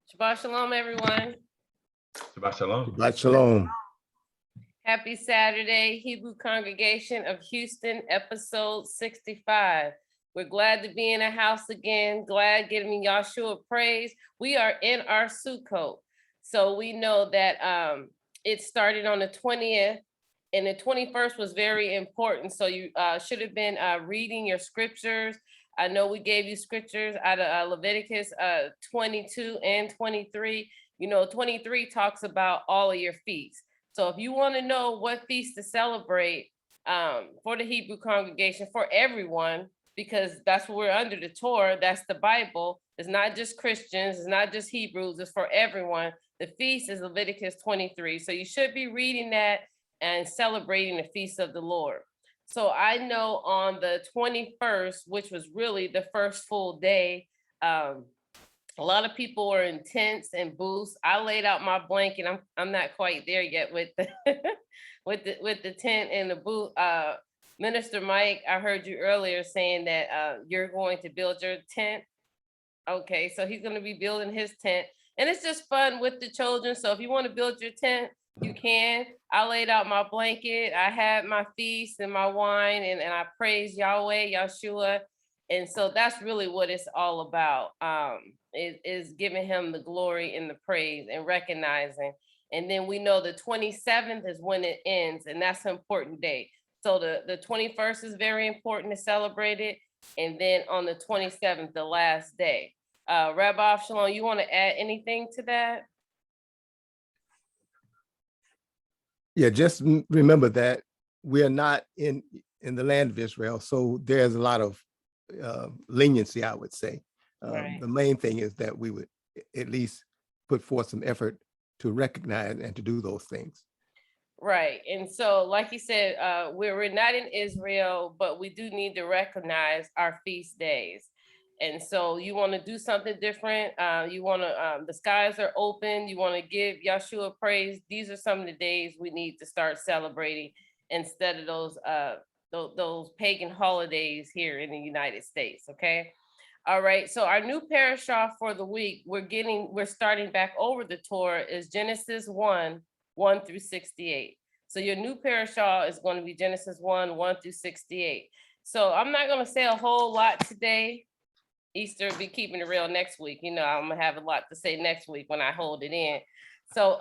Shabbat Shalom, everyone. Shabbat Shalom. Shabbat Shalom. Happy Saturday, Hebrew Congregation of Houston, episode 65. We're glad to be in the house again, glad giving Yahshua praise. We are in our Sukkot. So we know that it started on the 20th and the 21st was very important. So you should have been reading your scriptures. I know we gave you scriptures out of Leviticus 22 and 23. You know, 23 talks about all of your feasts. So if you want to know what feast to celebrate for the Hebrew congregation, for everyone, because that's what we're under the Torah, that's the Bible. It's not just Christians, it's not just Hebrews, it's for everyone. The feast is Leviticus 23. So you should be reading that and celebrating the feast of the Lord. So I know on the 21st, which was really the first full day, a lot of people were in tents and booths. I laid out my blanket. I'm not quite there yet with the with the tent and the booth. Minister Mike, I heard you earlier saying that you're going to build your tent. Okay, so he's going to be building his tent, and it's just fun with the children. So if you want to build your tent, you can. I laid out my blanket. I had my feast and my wine, and I praise Yahweh, Yahshua. And so that's really what it's all about. Is giving him the glory and the praise and recognizing. And then we know the 27th is when it ends, and that's an important day. So the 21st is very important to celebrate it. And then on the 27th, the last day. Rabbi Avshalom, you want to add anything to that? Yeah, just remember that we are not in the land of Israel, so there's a lot of leniency, I would say. Right. The main thing is that we would at least put forth some effort to recognize and to do those things. Right. And so, like you said, we're not in Israel, but we do need to recognize our feast days. And so you want to do something different. You want to, the skies are open. You want to give Yahshua praise. These are some of the days we need to start celebrating instead of those pagan holidays here in the United States. Okay. All right. So our new parashah for the week, we're starting back over the Torah is Genesis 1 through 68. So your new parashah is going to be Genesis 1 through 68. So I'm not going to say a whole lot today. Easter will be keeping it real next week. You know, I'm gonna have a lot to say next week when I hold it in. So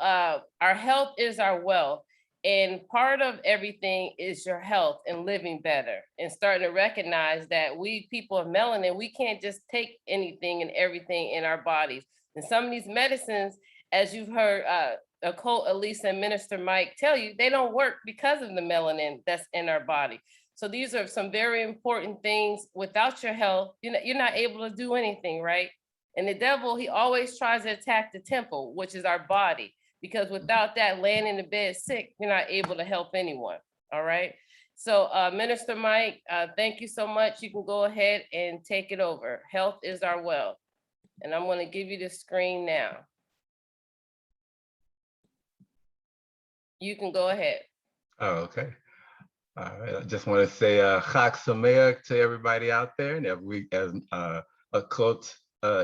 our health is our wealth. And part of everything is your health and living better and starting to recognize that we people of melanin, we can't just take anything and everything in our bodies. And some of these medicines, as you've heard Aliza and Minister Mike tell you, they don't work because of the melanin that's in our body. So these are some very important things. Without your health, you're not able to do anything, right? And the devil, he always tries to attack the temple, which is our body, because without that, laying in the bed sick, you're not able to help anyone, all right? So Minister Mike, thank you so much. You can go ahead and take it over. Health is our wealth. And I'm gonna give you the screen now. You can go ahead. Oh, okay. All right. I just want to say Chag Sameach to everybody out there. And as a quote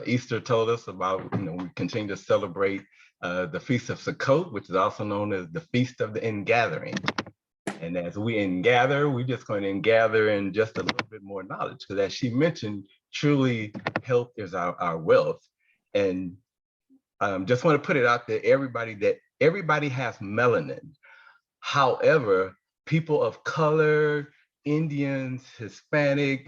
Easter told us about, we continue to celebrate the Feast of Sukkot, which is also known as the Feast of the Ingathering. And as we ingather, we're just going to ingather in just a little bit more knowledge, because as she mentioned, truly health is our wealth. And just want to put it out there, everybody has melanin. However, people of color, Indians, Hispanic,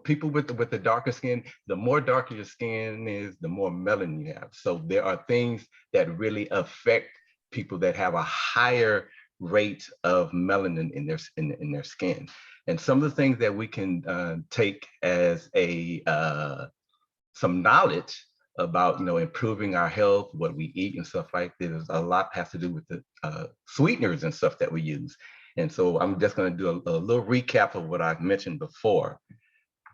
people with the darker skin, the more darker your skin is, the more melanin you have. So there are things that really affect people that have a higher rate of melanin in their skin. And some of the things that we can take as some knowledge about improving our health, what we eat and stuff like this, a lot has to do with the sweeteners and stuff that we use. And so I'm just going to do a little recap of what I've mentioned before.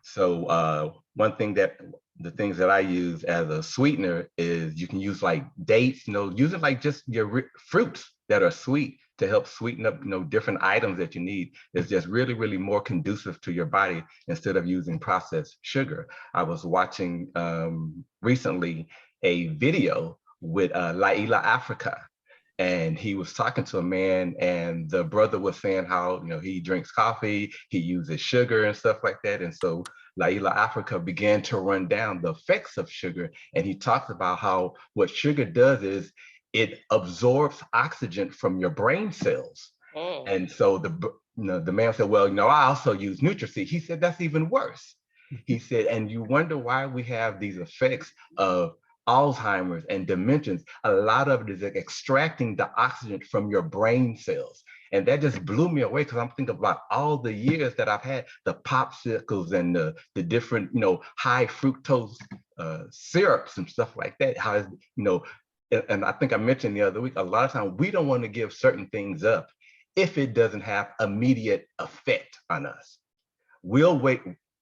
So the things that I use as a sweetener is you can use like dates, use it like just your fruits that are sweet to help sweeten up, different items that you need. It's just really, really more conducive to your body instead of using processed sugar. I was watching recently a video with Laila Africa. And he was talking to a man, and the brother was saying how, he drinks coffee, he uses sugar and stuff like that. And so Laila Africa began to run down the effects of sugar. And he talks about how what sugar does is it absorbs oxygen from your brain cells. Oh. And so the man said, well, I also use NutraSeed. He said, that's even worse. He said, and you wonder why we have these effects of Alzheimer's and dementias. A lot of it is extracting the oxygen from your brain cells. And that just blew me away, because I'm thinking about all the years that I've had the popsicles and the different, high fructose syrups and stuff like that. How, and I think I mentioned the other week, a lot of times we don't want to give certain things up if it doesn't have immediate effect on us. We'll wait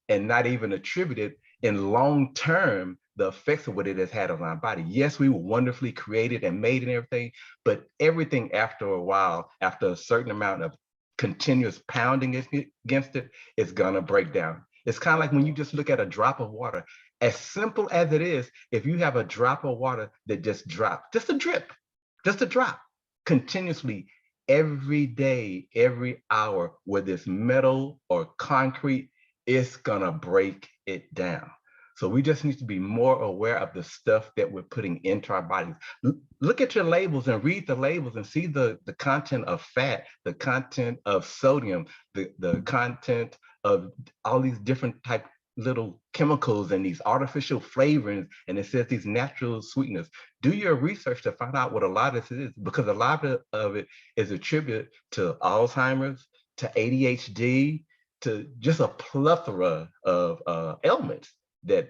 and not even attribute it in long term, the effects of what it has had on our body. Yes, we were wonderfully created and made and everything, but everything after a while, after a certain amount of continuous pounding against it, is gonna break down. It's kind of like when you just look at a drop of water. As simple as it is, if you have a drop of water that just drops, just a drop, continuously, every day, every hour, whether it's metal or concrete, it's gonna break it down. So we just need to be more aware of the stuff that we're putting into our bodies. Look at your labels and read the labels and see the content of fat, the content of sodium, the content of all these different type little chemicals and these artificial flavorings, and it says these natural sweeteners. Do your research to find out what a lot of this is, because a lot of it is attributed to Alzheimer's, to ADHD, to just a plethora of ailments that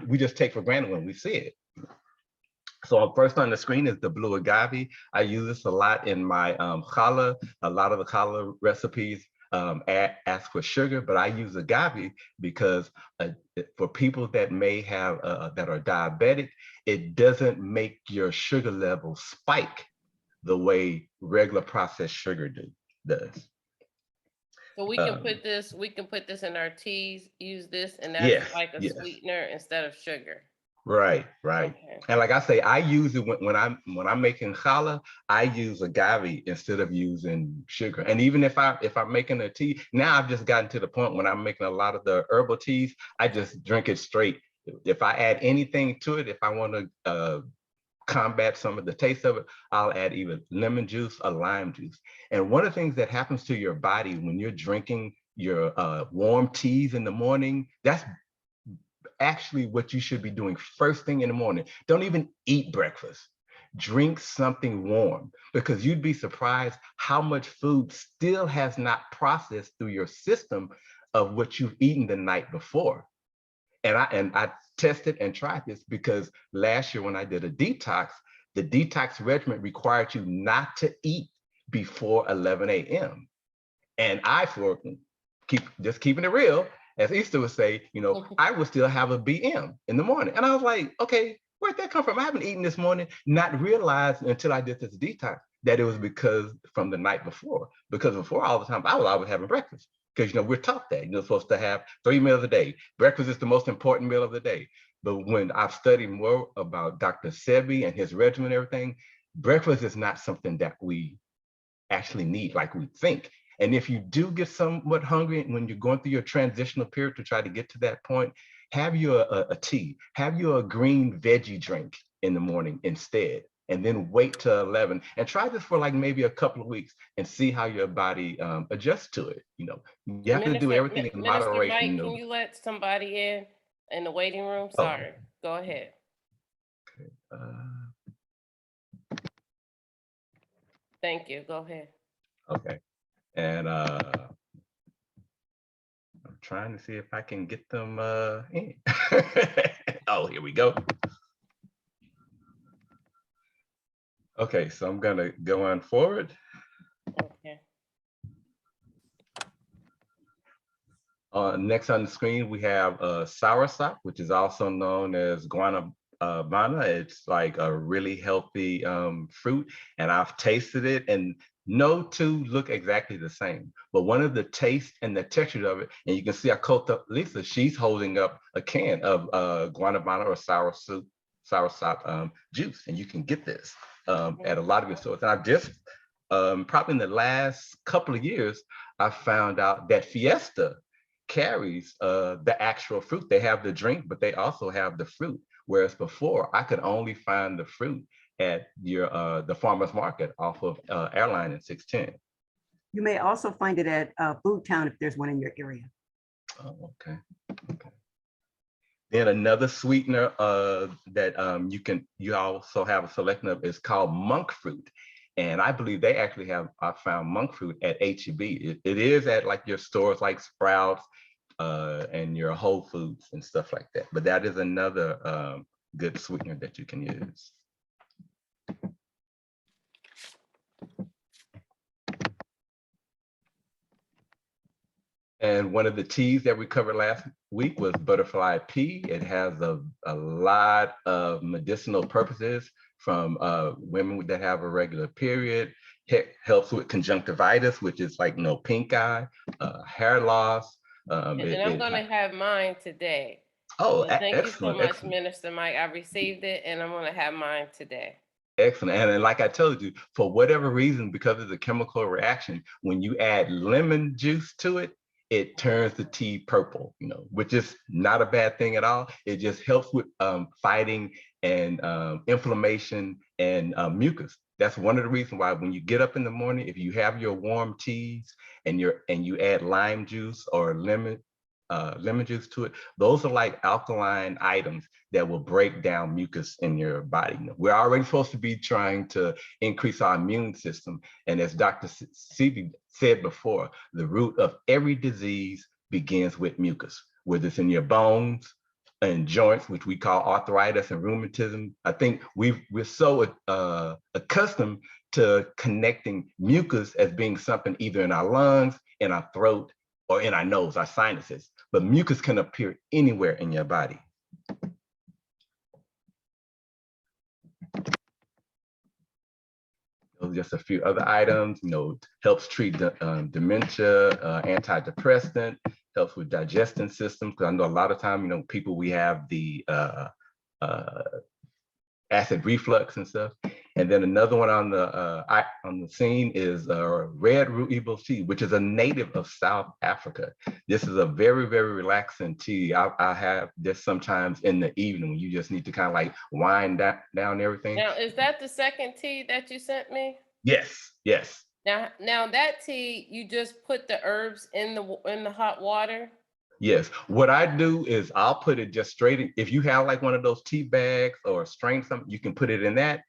we just take for granted when we see it. So first on the screen is the blue agave. I use this a lot in my challah. A lot of the challah recipes ask for sugar, but I use agave because for people that may have that are diabetic, it doesn't make your sugar level spike the way regular processed sugar does. So we can put this in our teas, use this, and that's like a sweetener instead of sugar. Right. Okay. And like I say, I use it when I'm making challah, I use agave instead of using sugar. And even if I'm making a tea, now I've just gotten to the point when I'm making a lot of the herbal teas, I just drink it straight. If I add anything to it, if I want to combat some of the taste of it, I'll add either lemon juice or lime juice. And one of the things that happens to your body when you're drinking your warm teas in the morning, that's actually what you should be doing first thing in the morning. Don't even eat breakfast. Drink something warm, because you'd be surprised how much food still has not processed through your system of what you've eaten the night before. And I tested and tried this because last year when I did a detox, the detox regimen required you not to eat before 11 a.m. And I, for keeping it real, as Easter would say, I would still have a BM in the morning. And I was like, okay, where'd that come from? I haven't eaten this morning, not realized until I did this detox that it was because from the night before. Because before, all the time, I was always having breakfast. Because we're taught that you're supposed to have 3 meals a day. Breakfast is the most important meal of the day. But when I've studied more about Dr. Sebi and his regimen and everything, breakfast is not something that we actually need like we think. And if you do get somewhat hungry when you're going through your transitional period to try to get to that point, have you a tea, have you a green veggie drink in the morning instead, and then wait till 11 and try this for like maybe a couple of weeks and see how your body adjusts to it. You have to do everything in moderation. Mike, can you let somebody in the waiting room? Sorry, go ahead. Okay. Thank you, go ahead. Okay. And I'm trying to see if I can get them in. Oh, here we go. Okay, so I'm gonna go on forward. Okay. Next on the screen, we have Soursop, which is also known as guanabana. It's like a really healthy fruit, and I've tasted it, and no two look exactly the same. But one of the taste and the texture of it, and you can see I called up Lisa, she's holding up a can of guanabana or Soursop juice, and you can get this at a lot of your stores. And I just probably in the last couple of years, I found out that Fiesta carries the actual fruit. They have the drink, but they also have the fruit. Whereas before, I could only find the fruit at your the farmer's market off of Airline in 610. You may also find it at Food Town if there's one in your area. Oh, okay. Then another sweetener that you also have a selection of is called monk fruit. And I believe they actually I found monk fruit at HEB. It is at like your stores like Sprouts and your Whole Foods and stuff like that. But that is another good sweetener that you can use. And one of the teas that we covered last week was butterfly pea. It has a lot of medicinal purposes from women that have a regular period. It helps with conjunctivitis, which is like pink eye, hair loss. And I'm going to have mine today. Oh, thank you so much, excellent. Minister Mike. I received it, and I'm going to have mine today. Excellent. And like I told you, for whatever reason, because of the chemical reaction, when you add lemon juice to it, it turns the tea purple, which is not a bad thing at all. It just helps with fighting and inflammation and mucus. That's one of the reasons why when you get up in the morning, if you have your warm teas and you add lime juice or lemon juice to it, those are like alkaline items that will break down mucus in your body. We're already supposed to be trying to increase our immune system. And as Dr. Sebi said before, the root of every disease begins with mucus, whether it's in your bones and joints, which we call arthritis and rheumatism. I think we're so accustomed to connecting mucus as being something either in our lungs, in our throat, or in our nose, our sinuses. But mucus can appear anywhere in your body. Just a few other items, helps treat dementia, antidepressant, helps with digestion systems. Because I know a lot of time, people, we have the acid reflux and stuff. And then another one on the scene is red rooibos tea, which is a native of South Africa. This is a very, very relaxing tea. I have this sometimes in the evening when you just need to kind of like wind down everything. Now, is that the second tea that you sent me? Yes, yes. Now that tea, you just put the herbs in the hot water? Yes, what I do is I'll put it just straight in. If you have like one of those tea bags or strain something, you can put it in that,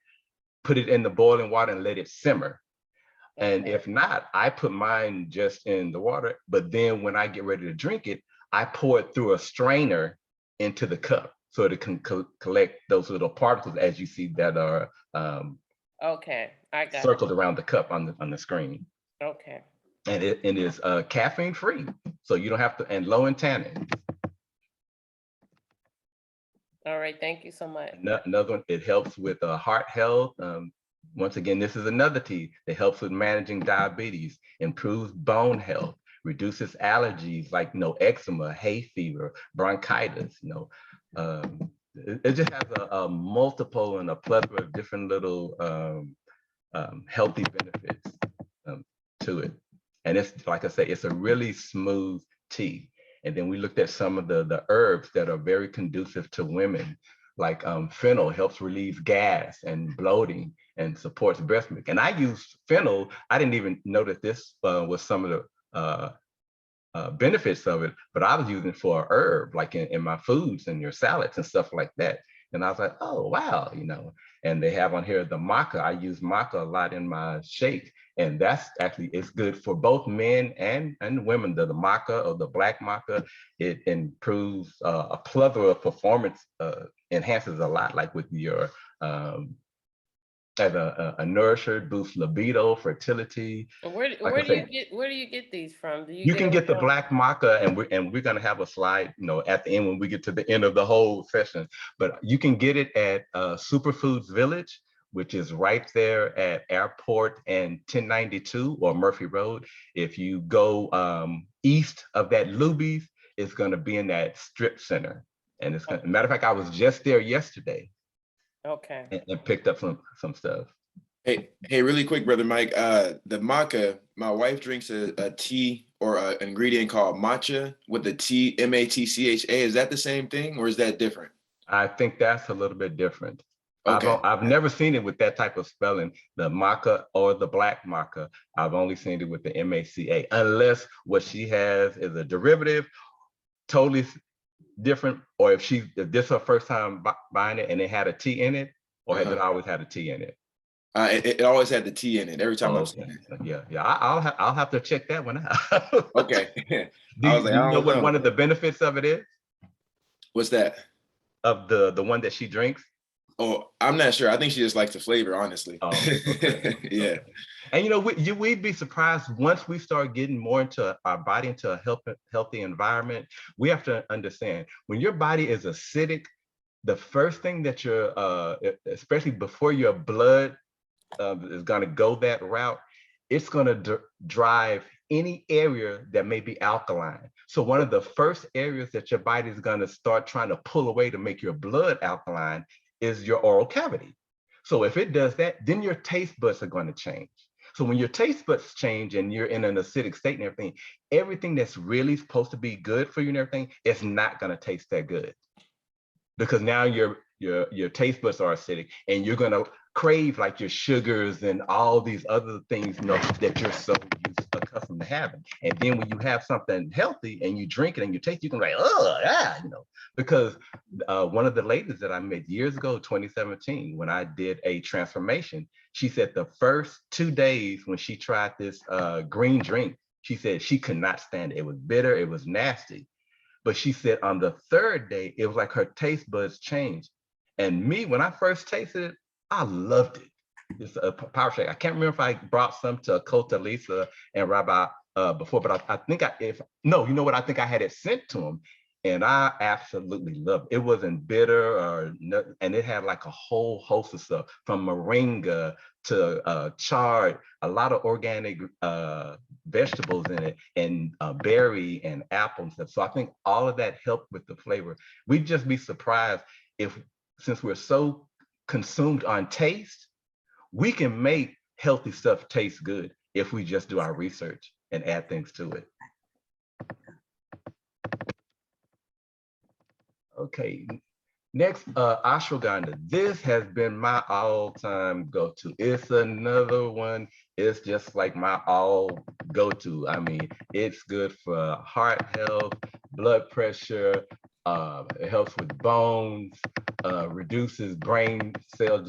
put it in the boiling water and let it simmer. Okay. And if not, I put mine just in the water, but then when I get ready to drink it, I pour it through a strainer into the cup so it can collect those little particles as you see that are okay, I got circled around the cup on the screen. Okay. And it is caffeine free, so you don't have to, and low in tannin. All right, thank you so much. Another one, it helps with heart health. Once again, this is another tea that helps with managing diabetes, improves bone health, reduces allergies like eczema, hay fever, bronchitis. It just has a multiple and a plethora of different little healthy benefits to it. And it's, like I say, it's a really smooth tea. And then we looked at some of the herbs that are very conducive to women, like fennel helps relieve gas and bloating and supports breast milk. And I use fennel. I didn't even know that this was some of the benefits of it, but I was using it for a herb, like in my foods and your salads and stuff like that. And I was like, oh, wow, and they have on here the maca. I use maca a lot in my shake. And that's actually, it's good for both men and women. The maca or the black maca, it improves a plethora of performance, enhances a lot, like with your, as a nourisher, boosts libido, fertility. Where do you get these from? You can get the black maca, and we're gonna have a slide, at the end when we get to the end of the whole session. But you can get it at Superfoods Village, which is right there at Airport and 1092 or Murphy Road. If you go east of that Luby's, it's gonna be in that strip center. And it's gonna, matter of fact, I was just there yesterday. Okay. and picked up some stuff. Hey, really quick, brother Mike. The maca, my wife drinks a tea or an ingredient called matcha with the T, matcha. Is that the same thing or is that different? I think that's a little bit different. Okay. I've never seen it with that type of spelling, the maca or the black maca. I've only seen it with the MACA, unless what she has is a derivative, totally different, or if this is her first time buying it and it had a T in it, or has it always had a T in it? It always had the T in it every time I've Okay. seen it. Yeah. I'll have to check that one out. Okay. Do I was like, you I know don't what know. one of the benefits of it is? What's that? Of the one that she drinks? Oh, I'm not sure. I think she just likes the flavor, honestly. Oh, okay. Yeah. Okay. And you know, we'd be surprised once we start getting more into our body, into a healthy environment. We have to understand when your body is acidic, the first thing that especially before your blood is going to go that route, it's going to drive any area that may be alkaline. So one of the first areas that your body is going to start trying to pull away to make your blood alkaline is your oral cavity. So if it does that, then your taste buds are going to change. So when your taste buds change and you're in an acidic state and everything that's really supposed to be good for you and everything, it's not going to taste that good. Because now your taste buds are acidic and you're going to crave like your sugars and all these other things, that you're so accustomed to having. And then when you have something healthy and you drink it and you taste, you can because one of the ladies that I met years ago, 2017, when I did a transformation, she said the first 2 days when she tried this green drink, she said she could not stand it. It was bitter, it was nasty. But she said on the third day, it was like her taste buds changed. And me, when I first tasted it, I loved it. It's a power shake. I can't remember if I brought some to Aliza and Rabbi before, but I think you know what? I think I had it sent to them, and I absolutely loved it. It wasn't bitter and it had like a whole host of stuff from moringa to chard, a lot of organic vegetables in it, and berry and apple and stuff. So I think all of that helped with the flavor. We'd just be surprised since we're so consumed on taste, we can make healthy stuff taste good if we just do our research and add things to it. Okay, next, ashwagandha. This has been my all-time go-to. It's another one. It's just like my all go-to. I mean, it's good for heart health, blood pressure. It helps with bones, reduces brain cell.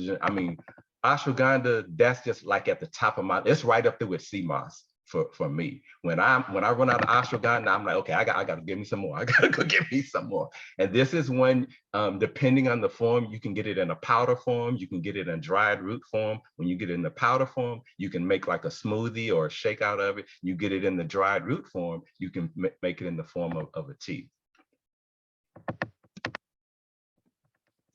Ashwagandha, that's just like at the top of it's right up there with sea moss for me. When I run out of ashwagandha, I'm like, okay, I got to give me some more. I got to go get me some more. And this is one, depending on the form, you can get it in a powder form, you can get it in dried root form. When you get it in the powder form, you can make like a smoothie or a shake out of it. You get it in the dried root form, you can make it in the form of a tea.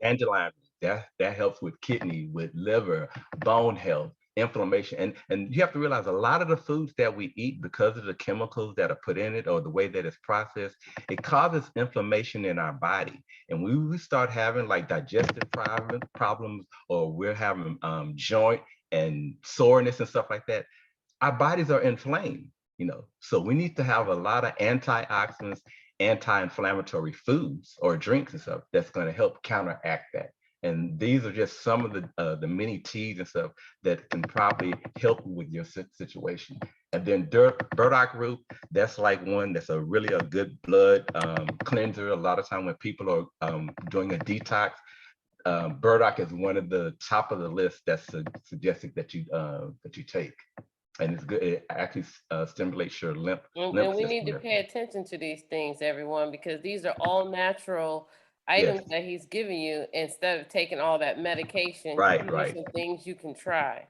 Dandelion, that helps with kidney, with liver, bone health, inflammation. And you have to realize a lot of the foods that we eat, because of the chemicals that are put in it or the way that it's processed, it causes inflammation in our body. And when we start having like digestive problems, or we're having joint and soreness and stuff like that, our bodies are inflamed, So we need to have a lot of antioxidants, anti-inflammatory foods or drinks and stuff that's going to help counteract that. And these are just some of the many teas and stuff that can probably help with your situation. And then Burdock Root, that's like one that's really a good blood cleanser. A lot of time when people are doing a detox, burdock is one of the top of the list that's suggested that you take. And it's good. It actually stimulates your lymph And we need to pay attention to these things, everyone, because these are all natural items that he's giving you instead of taking all that medication. Right. Some things you can try.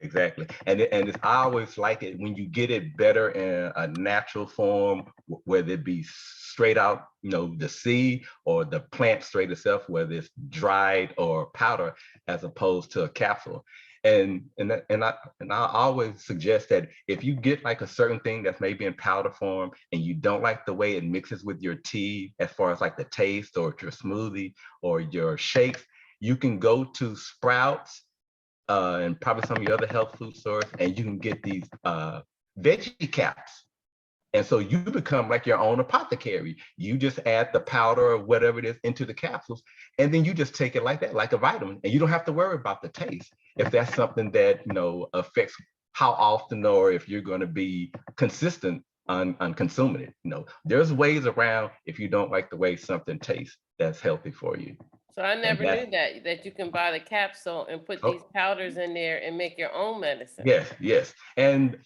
Exactly. And it's I always like it when you get it better in a natural form, whether it be straight out, the seed, or the plant straight itself, whether it's dried or powder, as opposed to a capsule. And I always suggest that if you get like a certain thing that's maybe in powder form and you don't like the way it mixes with your tea, as far as like the taste or your smoothie or your shakes, You can go to Sprouts and probably some of your other health food stores, and you can get these veggie caps. And so you become like your own apothecary. You just add the powder or whatever it is into the capsules, and then you just take it like that, like a vitamin, and you don't have to worry about the taste. If that's something that, you know, affects how often or if you're going to be consistent on consuming it. You know, there's ways around if you don't like the way something tastes that's healthy for you. So I never knew that you can buy the capsule and put these powders in there and make your own medicine. Yes. And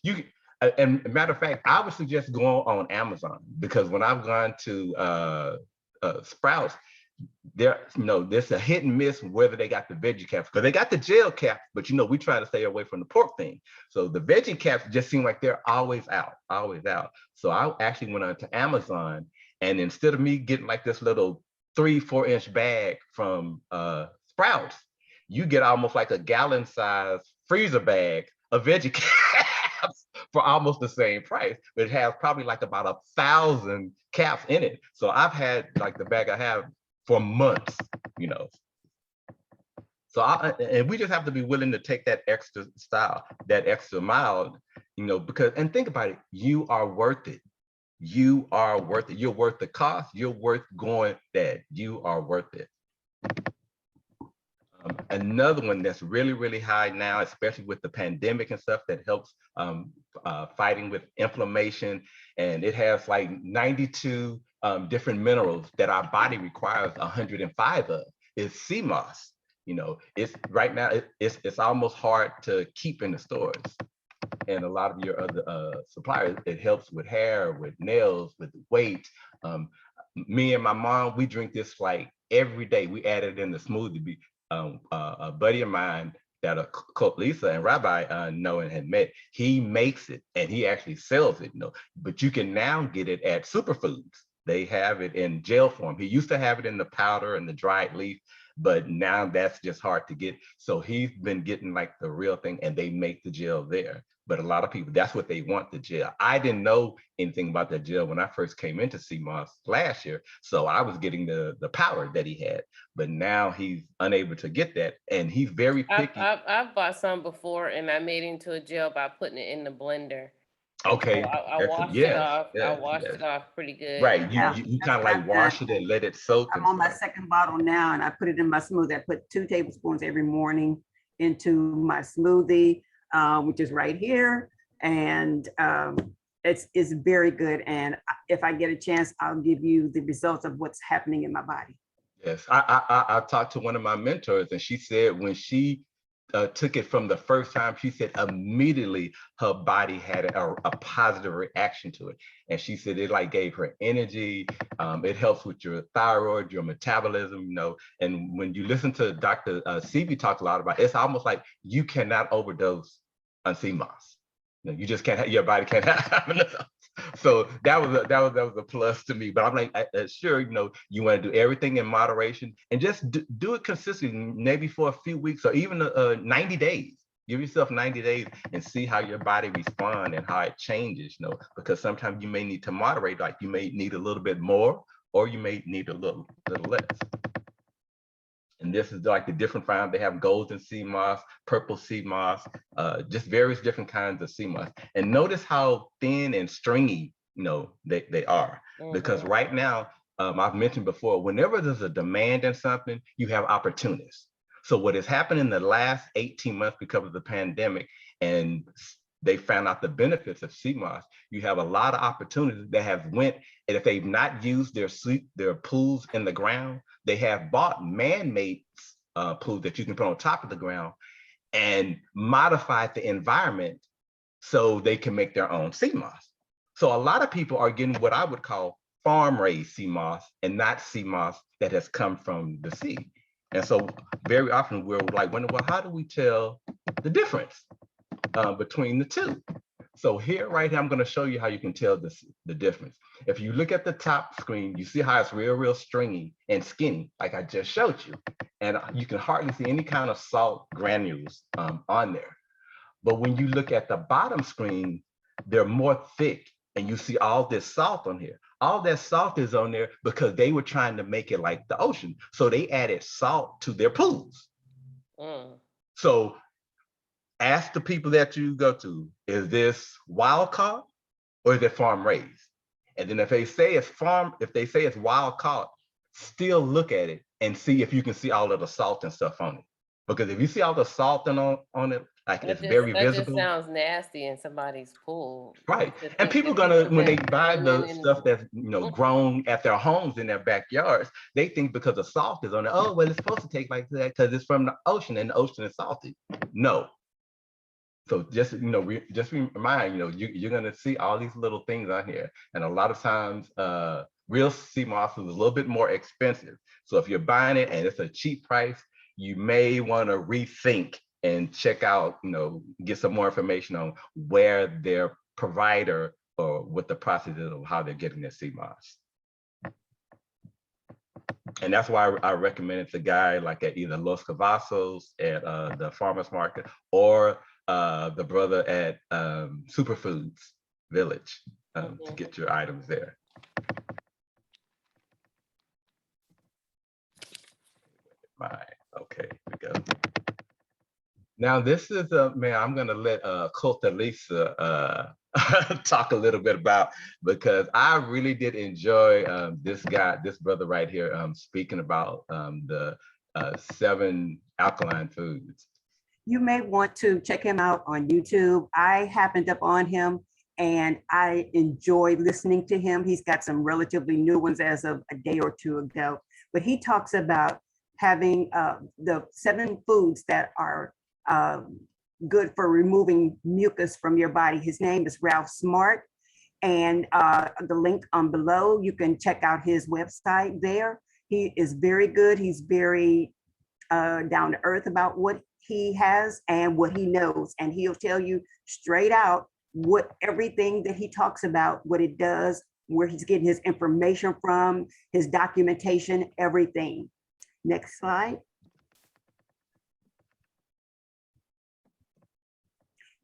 matter of fact, I would suggest going on Amazon, because when I've gone to Sprouts, there's a hit and miss whether they got the veggie caps, because they got the gel caps, but we try to stay away from the pork thing. So the veggie caps just seem like they're always out. So I actually went on to Amazon, and instead of me getting like this little 3-4 inch bag from Sprouts, you get almost like a gallon size freezer bag of veggie caps for almost the same price, but it has probably like about 1,000 caps in it. So I've had like the bag I have for months, So and we just have to be willing to take that extra style, that extra mile, because, and think about it, you are worth it. You are worth it. You're worth the cost. You're worth going that. You are worth it. Another one that's really, really high now, especially with the pandemic and stuff, that helps fighting with inflammation. And it has like 92 different minerals that our body requires 105 of, is sea moss. It's right now, it's almost hard to keep in the stores. And a lot of your other suppliers, it helps with hair, with nails, with weight. Me and my mom, we drink this like every day. We add it in the smoothie. A buddy of mine that Aliza and Rabbi know and had met, he makes it and he actually sells it, but you can now get it at Superfoods. They have it in gel form. He used to have it in the powder and the dried leaf, but now that's just hard to get. So he's been getting like the real thing, and they make the gel there. But a lot of people, that's what they want, the gel. I didn't know anything about that gel when I first came into sea moss last year. So I was getting the powder that he had, but now he's unable to get that, and he's very picky. I've bought some before, and I made it into a gel by putting it in the blender. Okay. So I washed it off. I washed it off pretty good. Right. You kind of like wash it and let it soak. I'm on my second bottle now, and I put it in my smoothie. I put 2 tablespoons every morning into my smoothie, which is right here. And it's very good. And if I get a chance, I'll give you the results of what's happening in my body. Yes, I talked to one of my mentors, and she said when she took it from the first time, she said immediately her body had a positive reaction to it. And she said it like gave her energy. It helps with your thyroid, your metabolism, and when you listen to Dr. Sebi talk a lot about it, it's almost like you cannot overdose on sea moss. You just can't, your body can't have enough. So that was a plus to me. But I'm like, sure, you want to do everything in moderation and just do it consistently, maybe for a few weeks or even 90 days. Give yourself 90 days and see how your body responds and how it changes, because sometimes you may need to moderate, like you may need a little bit more, or you may need a little less. And this is like the different kinds. They have golden sea moss, purple sea moss, just various different kinds of sea moss. And notice how thin and stringy, they are. Mm-hmm. Because right now, I've mentioned before, whenever there's a demand in something, you have opportunists. So what has happened in the last 18 months because of the pandemic, and they found out the benefits of sea moss, you have a lot of opportunities that have went, and if they've not used their pools in the ground, they have bought man-made pools that you can put on top of the ground and modified the environment so they can make their own sea moss. So a lot of people are getting what I would call farm-raised sea moss and not sea moss that has come from the sea. And so very often we're like, well, how do we tell the difference between the two? So here, right here, I'm going to show you how you can tell the difference. If you look at the top screen, you see how it's real stringy and skinny, like I just showed you. And you can hardly see any kind of salt granules on there. But when you look at the bottom screen, they're more thick and you see all this salt on here. all that salt is on there because they were trying to make it like the ocean. So they added salt to their pools. So ask the people that you go to, is this wild caught or is it farm raised? And then if they say it's wild caught, still look at it and see if you can see all of the salt and stuff on it. Because if you see all the salt on it, like it's very That just visible. sounds nasty in somebody's pool. Right. To And think people that gonna, people when they have buy the swimming in- stuff that's grown at their homes in their backyards, they think because the salt is on it, oh, well, it's supposed to taste like that because it's from the ocean and the ocean is salty. No. So just remind, you're gonna see all these little things on here. And a lot of times real sea moss is a little bit more expensive. So if you're buying it and it's a cheap price, you may want to rethink and check out, get some more information on where their provider or what the process is of how they're getting their sea moss. And that's why I recommend it to guy like at either Los Cavazos at the farmer's market or the brother at Superfoods Village to get your items there. Okay, here we go. Now this is I'm gonna let Coach Aliza talk a little bit about, because I really did enjoy this brother right here speaking about the 7 alkaline foods. You may want to check him out on YouTube. I happened up on him and I enjoyed listening to him. He's got some relatively new ones as of a day or two ago, but he talks about having the 7 foods that are good for removing mucus from your body. His name is Ralph Smart, and the link on below, you can check out his website there. He is very good. He's very down to earth about what he has and what he knows, and he'll tell you straight out what everything that he talks about, what it does, where he's getting his information from, his documentation, everything. Next slide.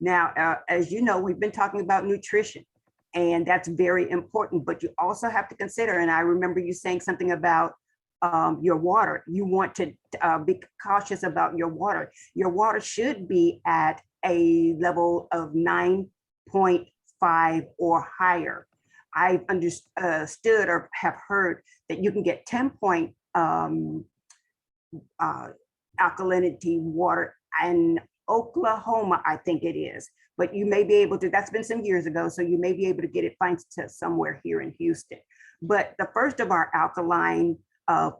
Now, as you know, we've been talking about nutrition, and that's very important, but you also have to consider, and I remember you saying something about your water. You want to be cautious about your water. Your water should be at a level of 9.5 or higher. I've understood or have heard that you can get 10 point alkalinity water in Oklahoma, I think it is, but you may be able to, that's been some years ago, so you may be able to get it find to somewhere here in Houston. But the first of our alkaline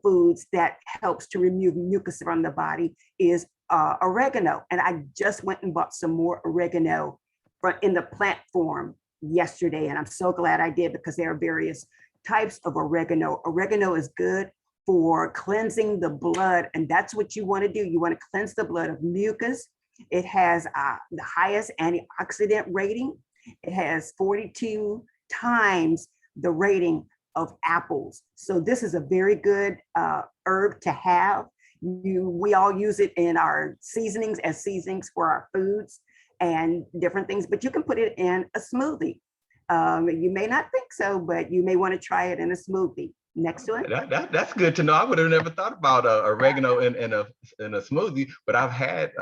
foods that helps to remove mucus from the body is oregano. And I just went and bought some more oregano in the plant form yesterday. And I'm so glad I did, because there are various types of oregano. Oregano is good for cleansing the blood. And that's what you want to do. You want to cleanse the blood of mucus. It has the highest antioxidant rating. It has 42 times the rating of apples. So this is a very good herb to have. We all use it in our seasonings as seasonings for our foods and different things, but you can put it in a smoothie. You may not think so, but you may want to try it in a smoothie. Next one. That's good to know. I would have never thought about oregano in a smoothie, but I've had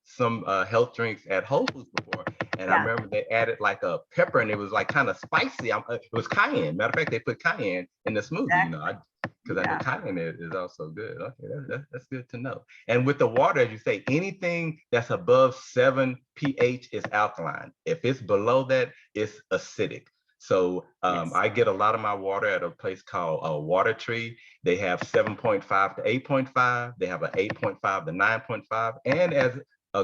some health drinks at Whole Foods before, and I remember they added like a pepper, and it was like kind of spicy. It was cayenne. Matter of fact, they put cayenne in the smoothie. Because I know cayenne is also good. Okay, that's good to know. And with the water, as you say, anything that's above 7 pH is alkaline. If it's below that, it's acidic. So I get a lot of my water at a place called Water Tree. They have 7.5 to 8.5. They have an 8.5 to 9.5. And as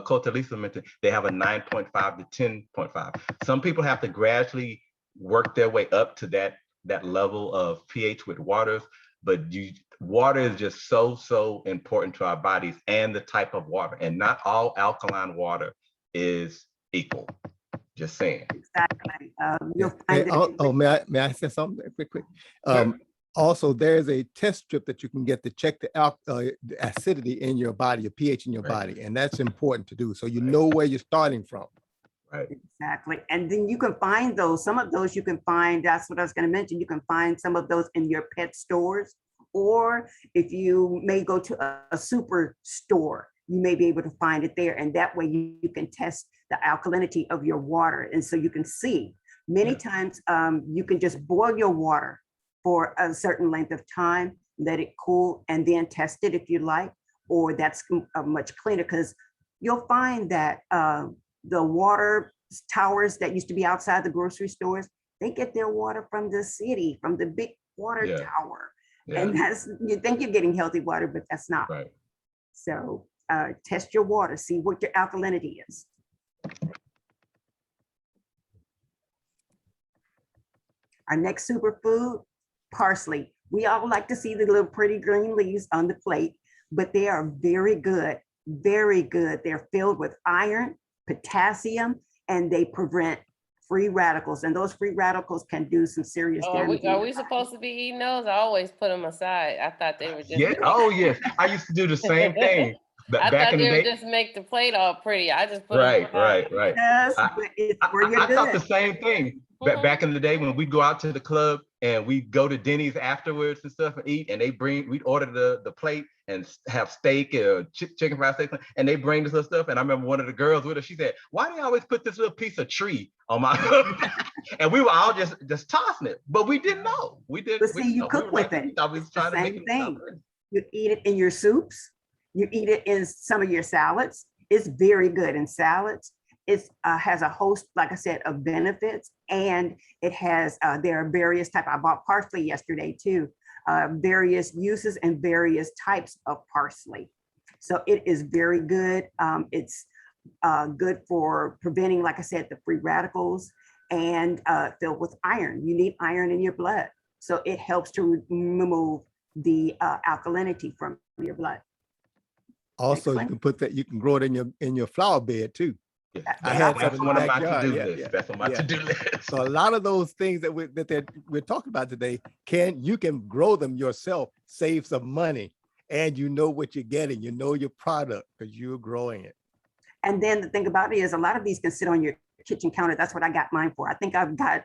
Coach Aliza mentioned, they have a 9.5 to 10.5. Some people have to gradually work their way up to that level of pH with waters, but water is just so important to our bodies and the type of water. And not all alkaline water is equal. Just saying. Exactly. You'll find may I say something quick? Sure. Also, there's a test strip that you can get to check the acidity in your body, your pH in your body, and that's important to do. So you know where you're starting from. Right. Exactly. And then you can find those, some of those you can find, that's what I was going to mention. You can find some of those in your pet stores, or if you may go to a super store, you may be able to find it there. And that way you can test the alkalinity of your water. And so you can see many times you can just boil your water for a certain length of time, let it cool, and then test it if you like, or that's much cleaner, because you'll find that the water towers that used to be outside the grocery stores, they get their water from the city, from the big water tower. And that's, you think you're getting healthy water, but that's not. Right. So test your water, see what your alkalinity is. Our next superfood, parsley. We all like to see the little pretty green leaves on the plate, but they are very good, very good. They're filled with iron, potassium, and they prevent free radicals. And those free radicals can do some serious damage. Are we supposed to be eating those? I always put them aside. I thought they were just. Yeah. Oh, yes. I used to do the same thing. I Back thought in the they would day. just make the plate all pretty. I just put Right. them aside. Yes, I, but it's for your I thought the good. same thing. Back in the day when we'd go out to the club and we'd go to Denny's afterwards and stuff and eat, and we'd order the plate and have steak or chicken fried steak, and they bring this little stuff. And I remember one of the girls with her, she said, "Why do you always put this little piece of tree on my?" And we were all just tossing it, but we didn't know. We didn't. But see, you cook with it. I was trying to make Same it thing. You eat it in your soups. You eat it in some of your salads. It's very good in salads. It has a host, like I said, of benefits, and it has, there are various types. I bought parsley yesterday too, various uses and various types of parsley. So it is very good. It's good for preventing, like I said, the free radicals, and filled with iron. You need iron in your blood. So it helps to remove the alkalinity from your blood. Also, you can put that, you can grow it in your flower bed too. I had That's some one in of the my backyard. to-do Yeah, lists. yeah, That's on my yeah. to-do list. So a lot of those things that we're talking about today, you can grow them yourself, save some money, and you know what you're getting. You know your product because you're growing it. And then the thing about it is a lot of these can sit on your kitchen counter. That's what I got mine for. I think I've got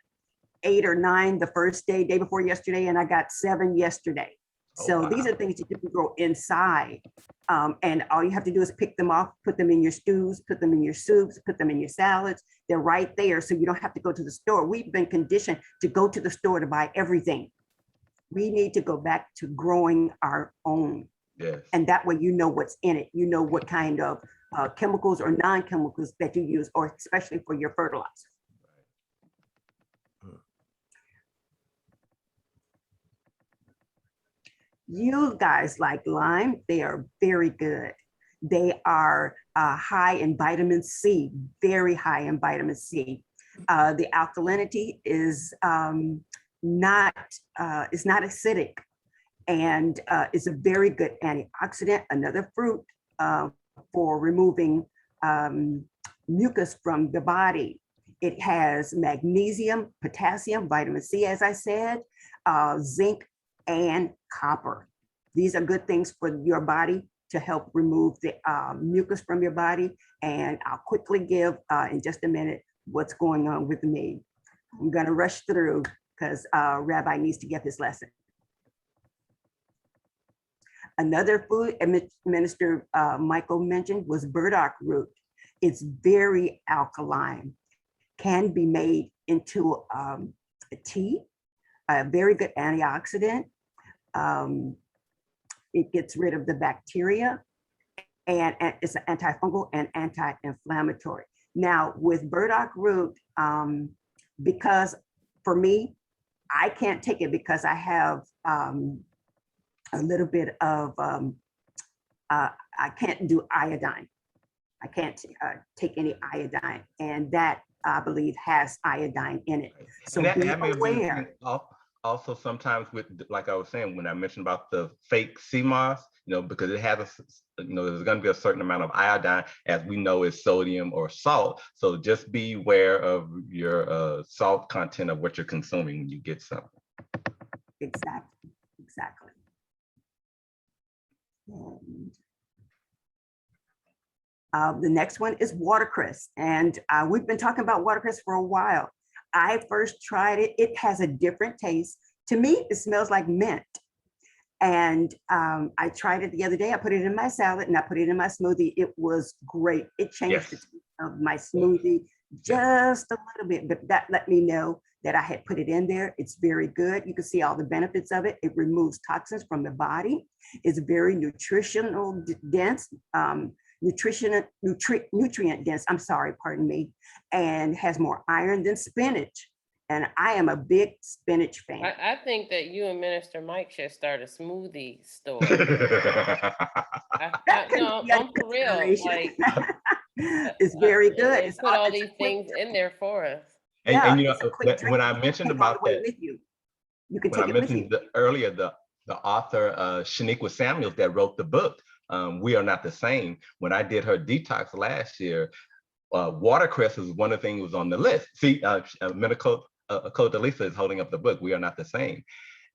8 or 9 the first day before yesterday, and I got 7 yesterday. So wow. These are things that you can grow inside. And all you have to do is pick them off, put them in your stews, put them in your soups, put them in your salads. They're right there. So you don't have to go to the store. We've been conditioned to go to the store to buy everything. We need to go back to growing our own. Yes. And that way, you know what's in it. You know what kind of chemicals or non-chemicals that you use, or especially for your fertilizer. You guys like lime, they are very good. They are high in vitamin C, very high in vitamin C. The alkalinity is not acidic, and it's a very good antioxidant, another fruit for removing mucus from the body. It has magnesium, potassium, vitamin C, as I said, zinc, and copper. These are good things for your body to help remove the mucus from your body. And I'll quickly give in just a minute what's going on with me. I'm gonna rush through because Rabbi needs to get his lesson. Another food Minister Michael mentioned was burdock root. It's very alkaline, can be made into a tea, a very good antioxidant. It gets rid of the bacteria, and it's antifungal and anti-inflammatory. Now with burdock root, because for me, I can't take it because I have a little bit of, I can't do iodine. I can't take any iodine, and that I believe has iodine in it. So be aware. Also, sometimes with, like I was saying, when I mentioned about the fake sea moss, because it has there's going to be a certain amount of iodine, as we know is sodium or salt. So just be aware of your salt content of what you're consuming when you get something. Exactly. The next one is watercress. And we've been talking about watercress for a while. I first tried it. It has a different taste. To me, it smells like mint. And I tried it the other day. I put it in my salad and I put it in my smoothie. It was great. It changed the taste of my smoothie just a little bit, but that let me know that I had put it in there. It's very good. You can see all the benefits of it. It removes toxins from the body. It's very nutritional dense, nutrient dense, I'm sorry, pardon me, and has more iron than spinach. And I am a big spinach fan. I think that you and Minister Mike should start a smoothie store. No, I'm for real. Like, it's very good. It's put all these things in there for us. And you know, when I mentioned about that, you can when take I it with you. mentioned earlier, the author Shaniqua Samuels that wrote the book, We Are Not the Same. When I did her detox last year, watercress is one of the things was on the list. See, Aliza is holding up the book, We Are Not the Same.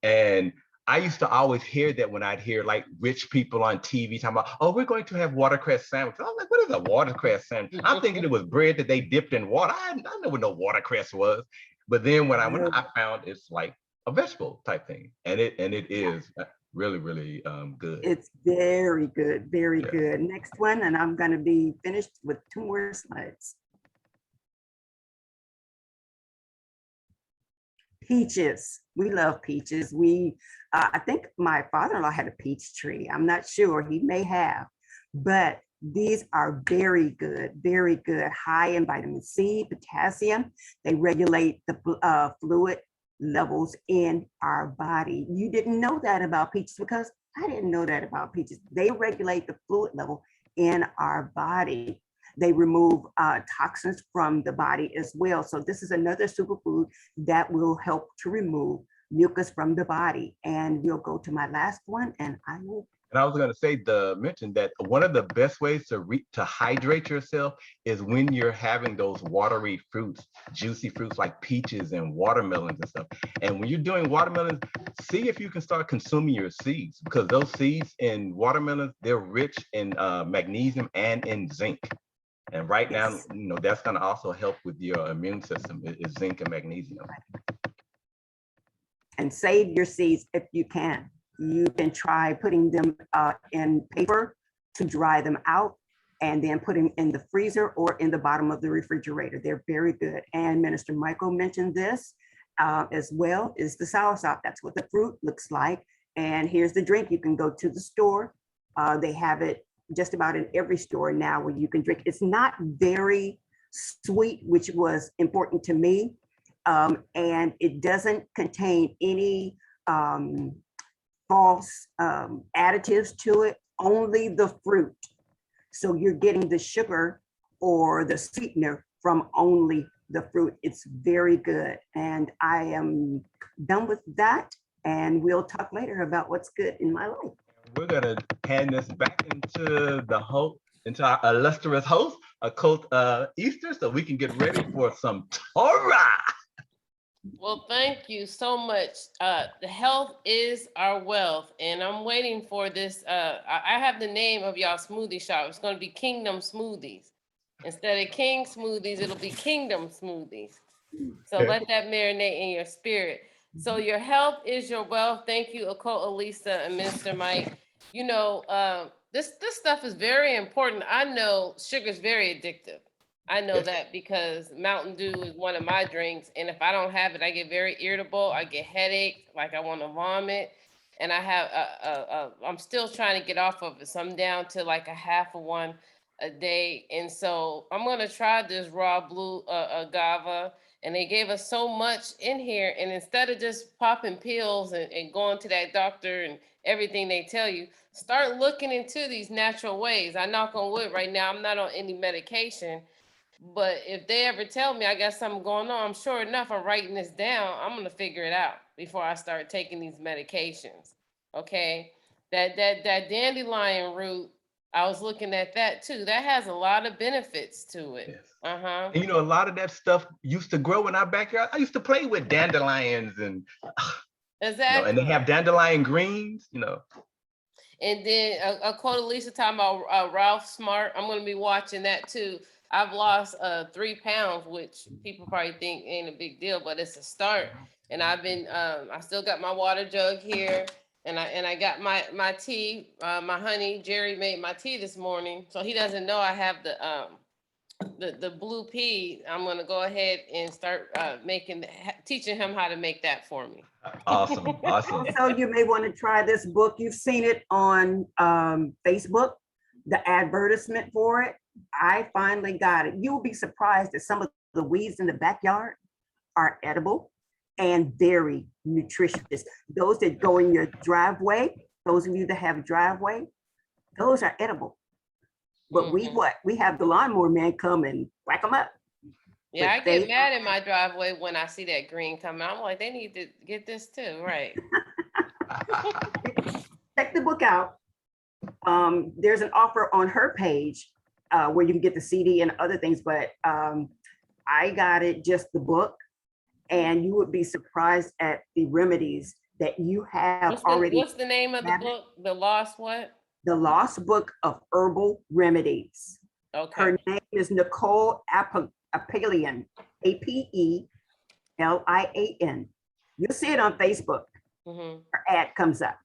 And I used to always hear that when I'd hear like rich people on TV talking about, oh, we're going to have watercress sandwich. I'm like, what is a watercress sandwich? I'm thinking it was bread that they dipped in water. I know what no watercress was. But then when I went, I found it's like a vegetable type thing. And it is really, really good. It's very good, very good. Next one, and I'm going to be finished with 2 more slides. Peaches. We love peaches. I think my father-in-law had a peach tree. I'm not sure. He may have, but these are very good, high in vitamin C, potassium. They regulate the fluid levels in our body. You didn't know that about peaches because I didn't know that about peaches. They regulate the fluid level in our body. They remove toxins from the body as well. So this is another superfood that will help to remove mucus from the body. And we'll go to my last one, and I will. And I was going to say, mention that one of the best ways to hydrate yourself is when you're having those watery fruits, juicy fruits like peaches and watermelons and stuff. And when you're doing watermelons, see if you can start consuming your seeds, because those seeds in watermelons, they're rich in magnesium and in zinc. And right now, you know, that's going to also help with your immune system, is zinc and magnesium. And save your seeds if you can. You can try putting them in paper to dry them out and then put them in the freezer or in the bottom of the refrigerator. They're very good. And Minister Michael mentioned this as well, is the Soursop. That's what the fruit looks like. And here's the drink. You can go to the store. They have it just about in every store now where you can drink. It's not very sweet, which was important to me. And it doesn't contain any false additives to it, only the fruit. So you're getting the sugar or the sweetener from only the fruit. It's very good. And I am done with that. And we'll talk later about what's good in my life. We're gonna hand this back into our illustrious host, Occult Easter, so we can get ready for some Torah. Well, thank you so much. The health is our wealth, and I'm waiting for this. I have the name of y'all smoothie shop. It's going to be Kingdom Smoothies. Instead of King Smoothies, it'll be Kingdom Smoothies. So let that marinate in your spirit. So your health is your wealth. Thank you, Occult Aliza and Minister Mike. You know, this stuff is very important. I know sugar is very addictive. I know that because Mountain Dew is one of my drinks. And if I don't have it, I get very irritable. I get headache, like I want to vomit. And I have, I'm still trying to get off of it. So I'm down to like a half of one a day. And so I'm going to try this raw blue agave. And they gave us so much in here. And instead of just popping pills and going to that doctor and everything they tell you, start looking into these natural ways. I knock on wood right now, I'm not on any medication. But if they ever tell me I got something going on, I'm sure enough, I'm writing this down. I'm going to figure it out before I start taking these medications. Okay. That dandelion root, I was looking at that too. That has a lot of benefits to it. Yes. Uh-huh. And you know, a lot of that stuff used to grow in our backyard. I used to play with dandelions and, Exactly. and they have dandelion greens, you know. And then a quote Aliza talking about Ralph Smart. I'm going to be watching that too. I've lost 3 pounds, which people probably think ain't a big deal, but it's a start. And I've been, I still got my water jug here, and I got my tea, my honey. Jerry made my tea this morning, so he doesn't know I have the blue pea. I'm gonna go ahead and start teaching him how to make that for me. Awesome, awesome. So you may want to try this book. You've seen it on Facebook, the advertisement for it. I finally got it. You will be surprised that some of the weeds in the backyard are edible and very nutritious. Those that go in your driveway, those of you that have a driveway, those are edible. But we have the lawnmower man come and whack them up. Yeah, But I get mad in my driveway when I see that green coming. I'm like, they need to get this too, right? Check the book out. There's an offer on her page where you can get the CD and other things, but I got it, just the book, and you would be surprised at the remedies that you have already. What's the name of the book? The Lost what? The Lost Book of Herbal Remedies. Okay. Her name is Nicole Apelian, Apelian. You'll see it on Facebook. Mm-hmm. Her ad comes up.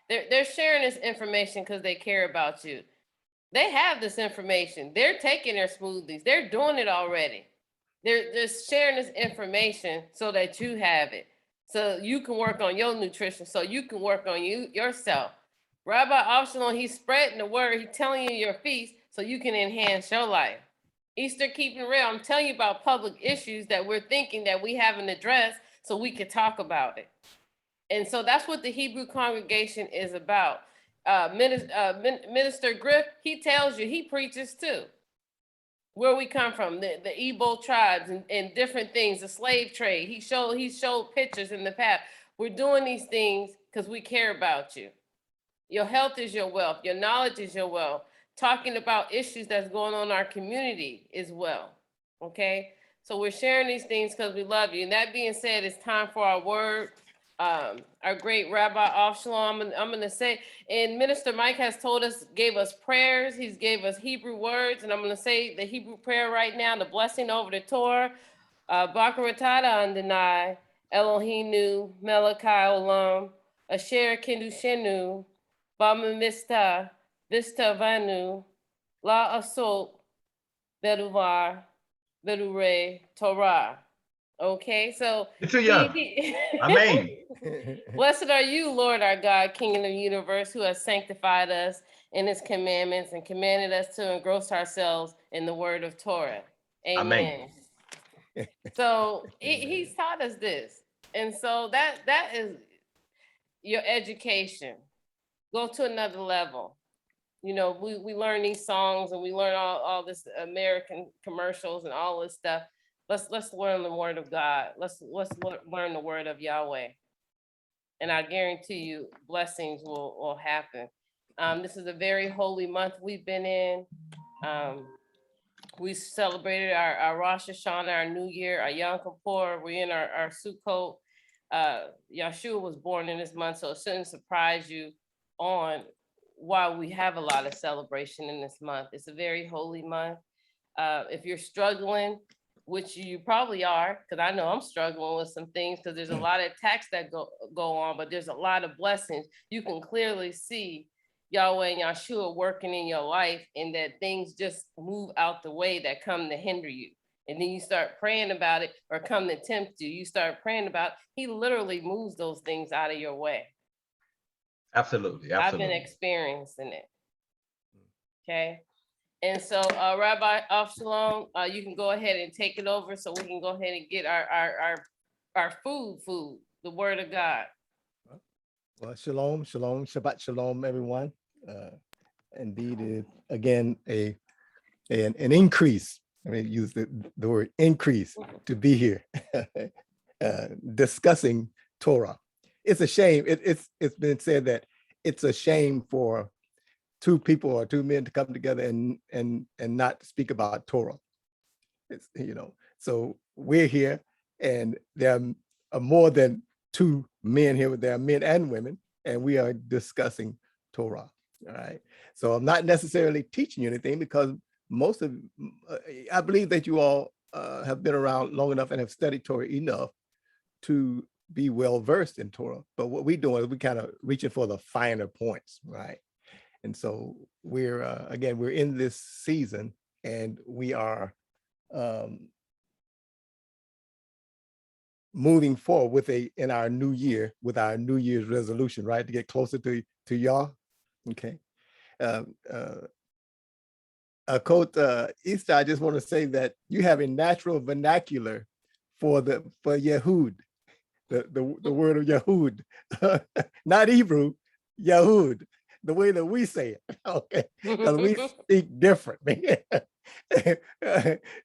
They're sharing this information because they care about you. They have this information. They're taking their smoothies. They're doing it already. They're just sharing this information so that you have it. So you can work on your nutrition. So you can work on yourself. Rabbi Avshalom, he's spreading the word. He's telling you your feast so you can enhance your life. Easter Keeping Real, I'm telling you about public issues that we're thinking that we haven't addressed so we can talk about it. And so that's what the Hebrew congregation is about. Minister Griff, he tells you, he preaches too. Where we come from, the Igbo tribes and different things, the slave trade. He showed pictures in the past. We're doing these things because we care about you. Your health is your wealth. Your knowledge is your wealth. Talking about issues that's going on in our community as well. Okay? So we're sharing these things because we love you. And that being said, it's time for our word. Our great Rabbi Avshalom, I'm going to say, and Minister Mike has gave us prayers. He's gave us Hebrew words. And I'm going to say the Hebrew prayer right now, the blessing over the Torah. Bakaratata Andanai, Elohinu, Melakai Olam, Asher Kindushenu, Bama Mista, Vista Vanu, La Asok, Beduvar, Bedure, Torah. Okay, so Amen. Blessed are you, Lord our God, King of the universe, who has sanctified us in his commandments and commanded us to engross ourselves in the word of Torah. Amen. So he's taught us this. And so that is your education. Go to another level. You know, we learn these songs and we learn all this American commercials and all this stuff. Let's learn the word of God. Let's learn the word of Yahweh. And I guarantee you blessings will happen. This is a very holy month we've been in. We celebrated our Rosh Hashanah, our New Year, our Yom Kippur. We're in our Sukkot. Yeshua was born in this month, so it shouldn't surprise you on why we have a lot of celebration in this month. It's a very holy month. If you're struggling, which you probably are, because I know I'm struggling with some things because there's a lot of attacks that go on, but there's a lot of blessings. You can clearly see Yahweh and Yeshua working in your life and that things just move out the way that come to hinder you. And then you start praying about it or come to tempt you. You start praying about it. He literally moves those things out of your way. Absolutely. I've been experiencing it. Okay. And so, Rabbi Avshalom, you can go ahead and take it over so we can go ahead and get our food, the word of God. Well, shalom, Shabbat shalom, everyone. Indeed, again, an increase. I mean, use the word increase to be here discussing Torah. It's a shame. It's been said that it's a shame for two people or two men to come together and not speak about Torah. It's, so we're here, and there are more than two men here. There are men and women, and we are discussing Torah. All right. So I'm not necessarily teaching you anything because most of, I believe that you all have been around long enough and have studied Torah enough to be well versed in Torah. But what we're doing is we kind of reaching for the finer points, right? And so we're again, we're in this season and we are moving forward in our new year with our New Year's resolution, right? To get closer to y'all. Okay. Quote Easter, I just want to say that you have a natural vernacular for Yehud, the word of Yehud, not Hebrew, Yehud, the way that we say it, okay? Because we speak different.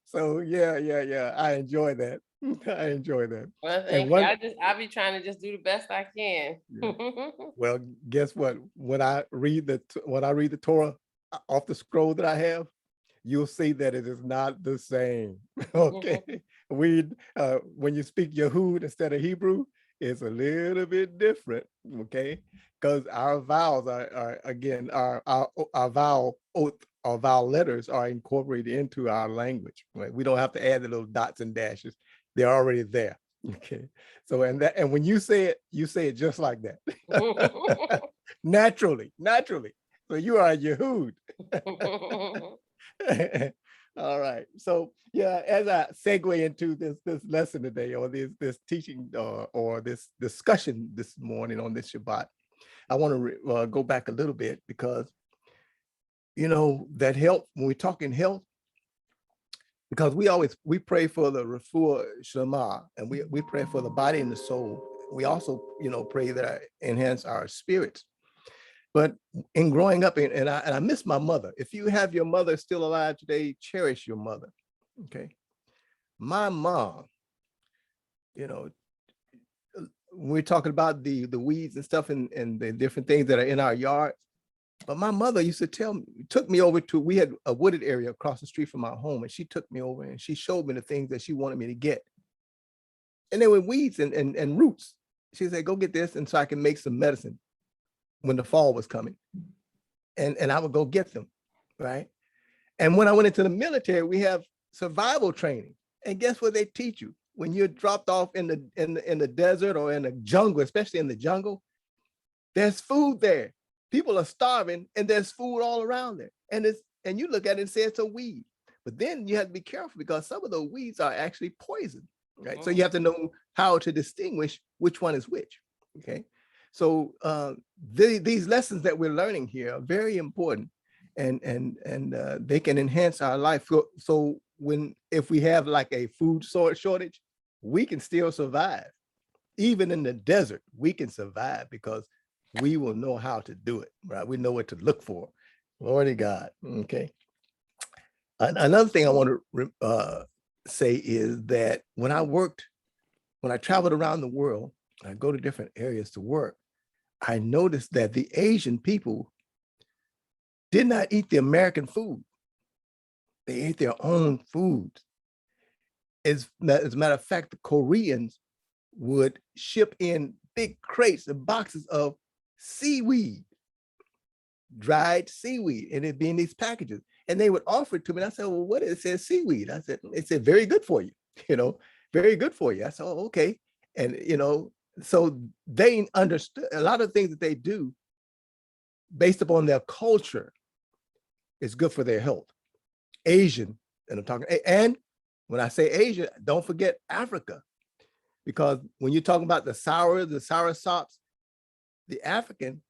So yeah, I enjoy that. I enjoy that. Well, thank you. I be trying to just do the best I can. Yeah. Well, guess what? When I read the Torah off the scroll that I have, you'll see that it is not the same. Okay. When you speak Yehud instead of Hebrew, it's a little bit different. Okay. Because our vowels are again, our vowel oath, our vowel letters are incorporated into our language. Right? We don't have to add the little dots and dashes. They're already there. Okay. So and when you say it just like that. naturally. So you are a Yehud. All right. So yeah, as I segue into this lesson today, or this teaching or this discussion this morning on this Shabbat, I want to go back a little bit because that health, when we're talking health, because we pray for the refuah shlema, and we pray for the body and the soul. We also pray that I enhance our spirits. But in growing up, and I miss my mother. If you have your mother still alive today, cherish your mother. Okay. My mom, we're talking about the weeds and stuff and the different things that are in our yard. But my mother used to took me over to, we had a wooded area across the street from our home, and she took me over and she showed me the things that she wanted me to get. And they were weeds and roots. She said, go get this, and so I can make some medicine when the fall was coming. And I would go get them, right? And when I went into the military, we have survival training. And guess what they teach you? When you're dropped off in the desert or in the jungle, especially in the jungle, there's food there. People are starving and there's food all around there. And you look at it and say it's a weed. But then you have to be careful because some of those weeds are actually poison, right? So you have to know how to distinguish which one is which, okay? So these lessons that we're learning here are very important, and they can enhance our life. So if we have like a food shortage, we can still survive. Even in the desert, we can survive because we will know how to do it, right? We know what to look for. Glory to God. Okay. Another thing I want to say is that when I traveled around the world, I go to different areas to work, I noticed that the Asian people did not eat the American food. They ate their own food. As a matter of fact, the Koreans would ship in big crates and boxes of seaweed, dried seaweed, and it'd be in these packages. And they would offer it to me. And I said, well, what is it? It says seaweed. I said, it said, very good for you, very good for you. I said, oh, okay. And, so they understood a lot of things that they do based upon their culture is good for their health. Asian, and I'm talking, and when I say Asia, don't forget Africa, because when you're talking about the soursops, the African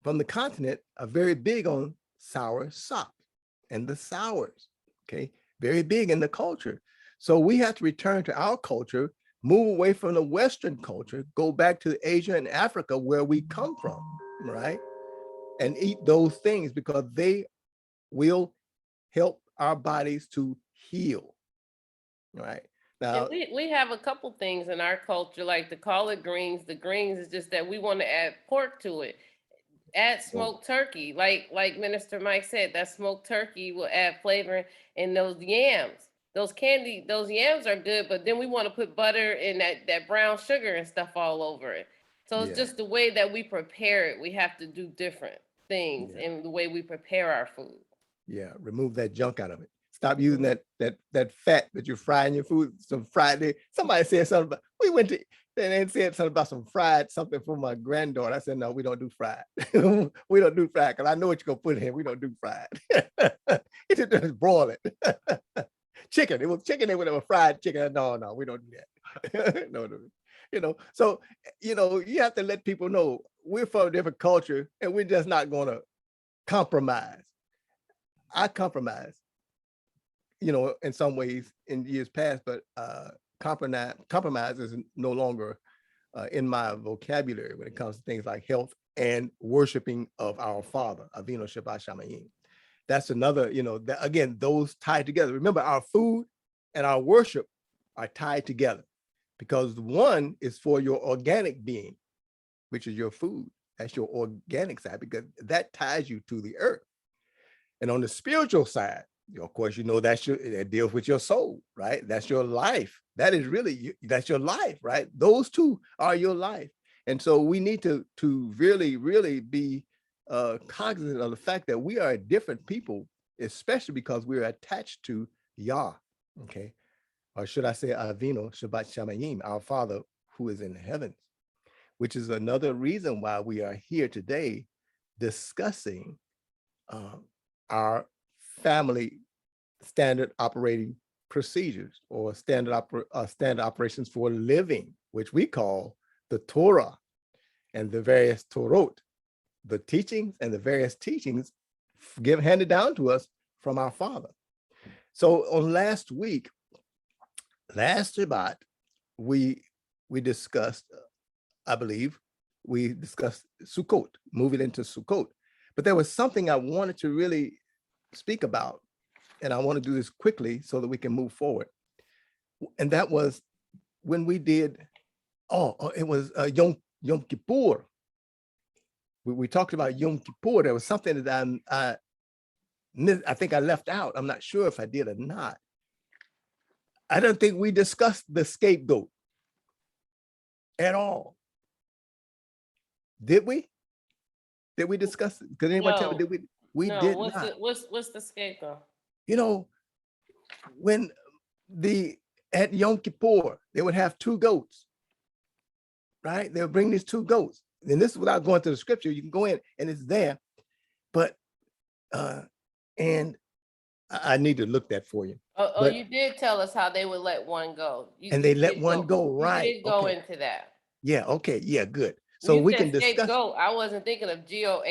from the continent are very big on soursop and the sours, okay? Very big in the culture. So we have to return to our culture, move away from the Western culture, go back to Asia and Africa where we come from, right? And eat those things because they will help our bodies to heal, right? Now, and we have a couple things in our culture, like to call it greens. The greens is just that we want to add pork to it. Add smoked turkey, like Minister Mike said, that smoked turkey will add flavor. And those yams, those yams are good, but then we want to put butter and that brown sugar and stuff all over it. So it's just the way that we prepare it, we have to do different. things Yeah. and the way we prepare our food. Yeah, remove that junk out of it. Stop using that fat that you're frying your food. Some fried. Somebody said something about. They said something about some fried something for my granddaughter. I said, no, we don't do fried. We don't do fried because I know what you're gonna put in here. We don't do fried. It just broil it. Chicken. It was chicken. They would have a fried chicken. No, we don't do that. No. So you have to let people know we're from a different culture and we're just not gonna compromise. I compromise, in some ways in years past, but compromise is no longer in my vocabulary when it comes to things like health and worshiping of our Father, Avinu Shabbat Shamayim. That's another, again, those tied together. Remember, our food and our worship are tied together because one is for your organic being, which is your food. That's your organic side because that ties you to the earth. And on the spiritual side, of course, that deals with your soul, right? That's your life. That is really, that's your life, right? Those two are your life. And so we need to really, really be cognizant of the fact that we are different people, especially because we're attached to Yah, okay? Or should I say Avinu Shabbat Shamayim, our Father who is in heaven, which is another reason why we are here today discussing our family standard operating procedures or standard operations for living, which we call the Torah and the various Torot, the teachings and the various teachings handed down to us from our Father. So on last Shabbat, we discussed, I believe, we discussed Sukkot, moving into Sukkot. But there was something I wanted to really speak about, and I want to do this quickly so that we can move forward. And that was when we did, it was Yom Kippur. We talked about Yom Kippur. There was something that I think I left out. I'm not sure if I did or not. I don't think we discussed the scapegoat at all. Did we? Did we discuss it? Could anyone tell me? Did we? We did not. What's the scapegoat? When at Yom Kippur, they would have two goats, right? They would bring these two goats. And this is without going to the scripture. You can go in and it's there. But and I need to look that for you. But you did tell us how they would let one go. They let one go, right? You did go into that. Yeah, okay, yeah, good. So we can discuss. Scapegoat, I wasn't thinking of GOAT.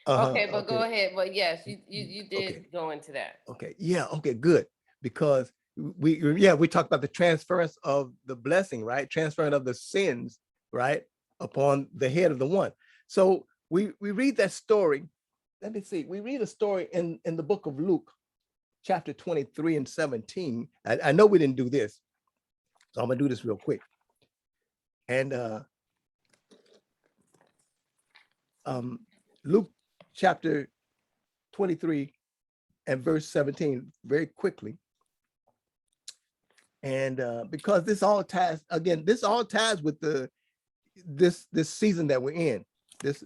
Okay, but go ahead. But yes, you did go into that. Okay, yeah, okay, good. Because we talked about the transference of the blessing, right? Transference of the sins, right? Upon the head of the one. So we read that story. Let me see. We read a story in the book of Luke, chapter 23 and 17. I know we didn't do this, so I'm gonna do this real quick. And Luke chapter 23 and verse 17, very quickly. And because this all ties with this season that we're in, this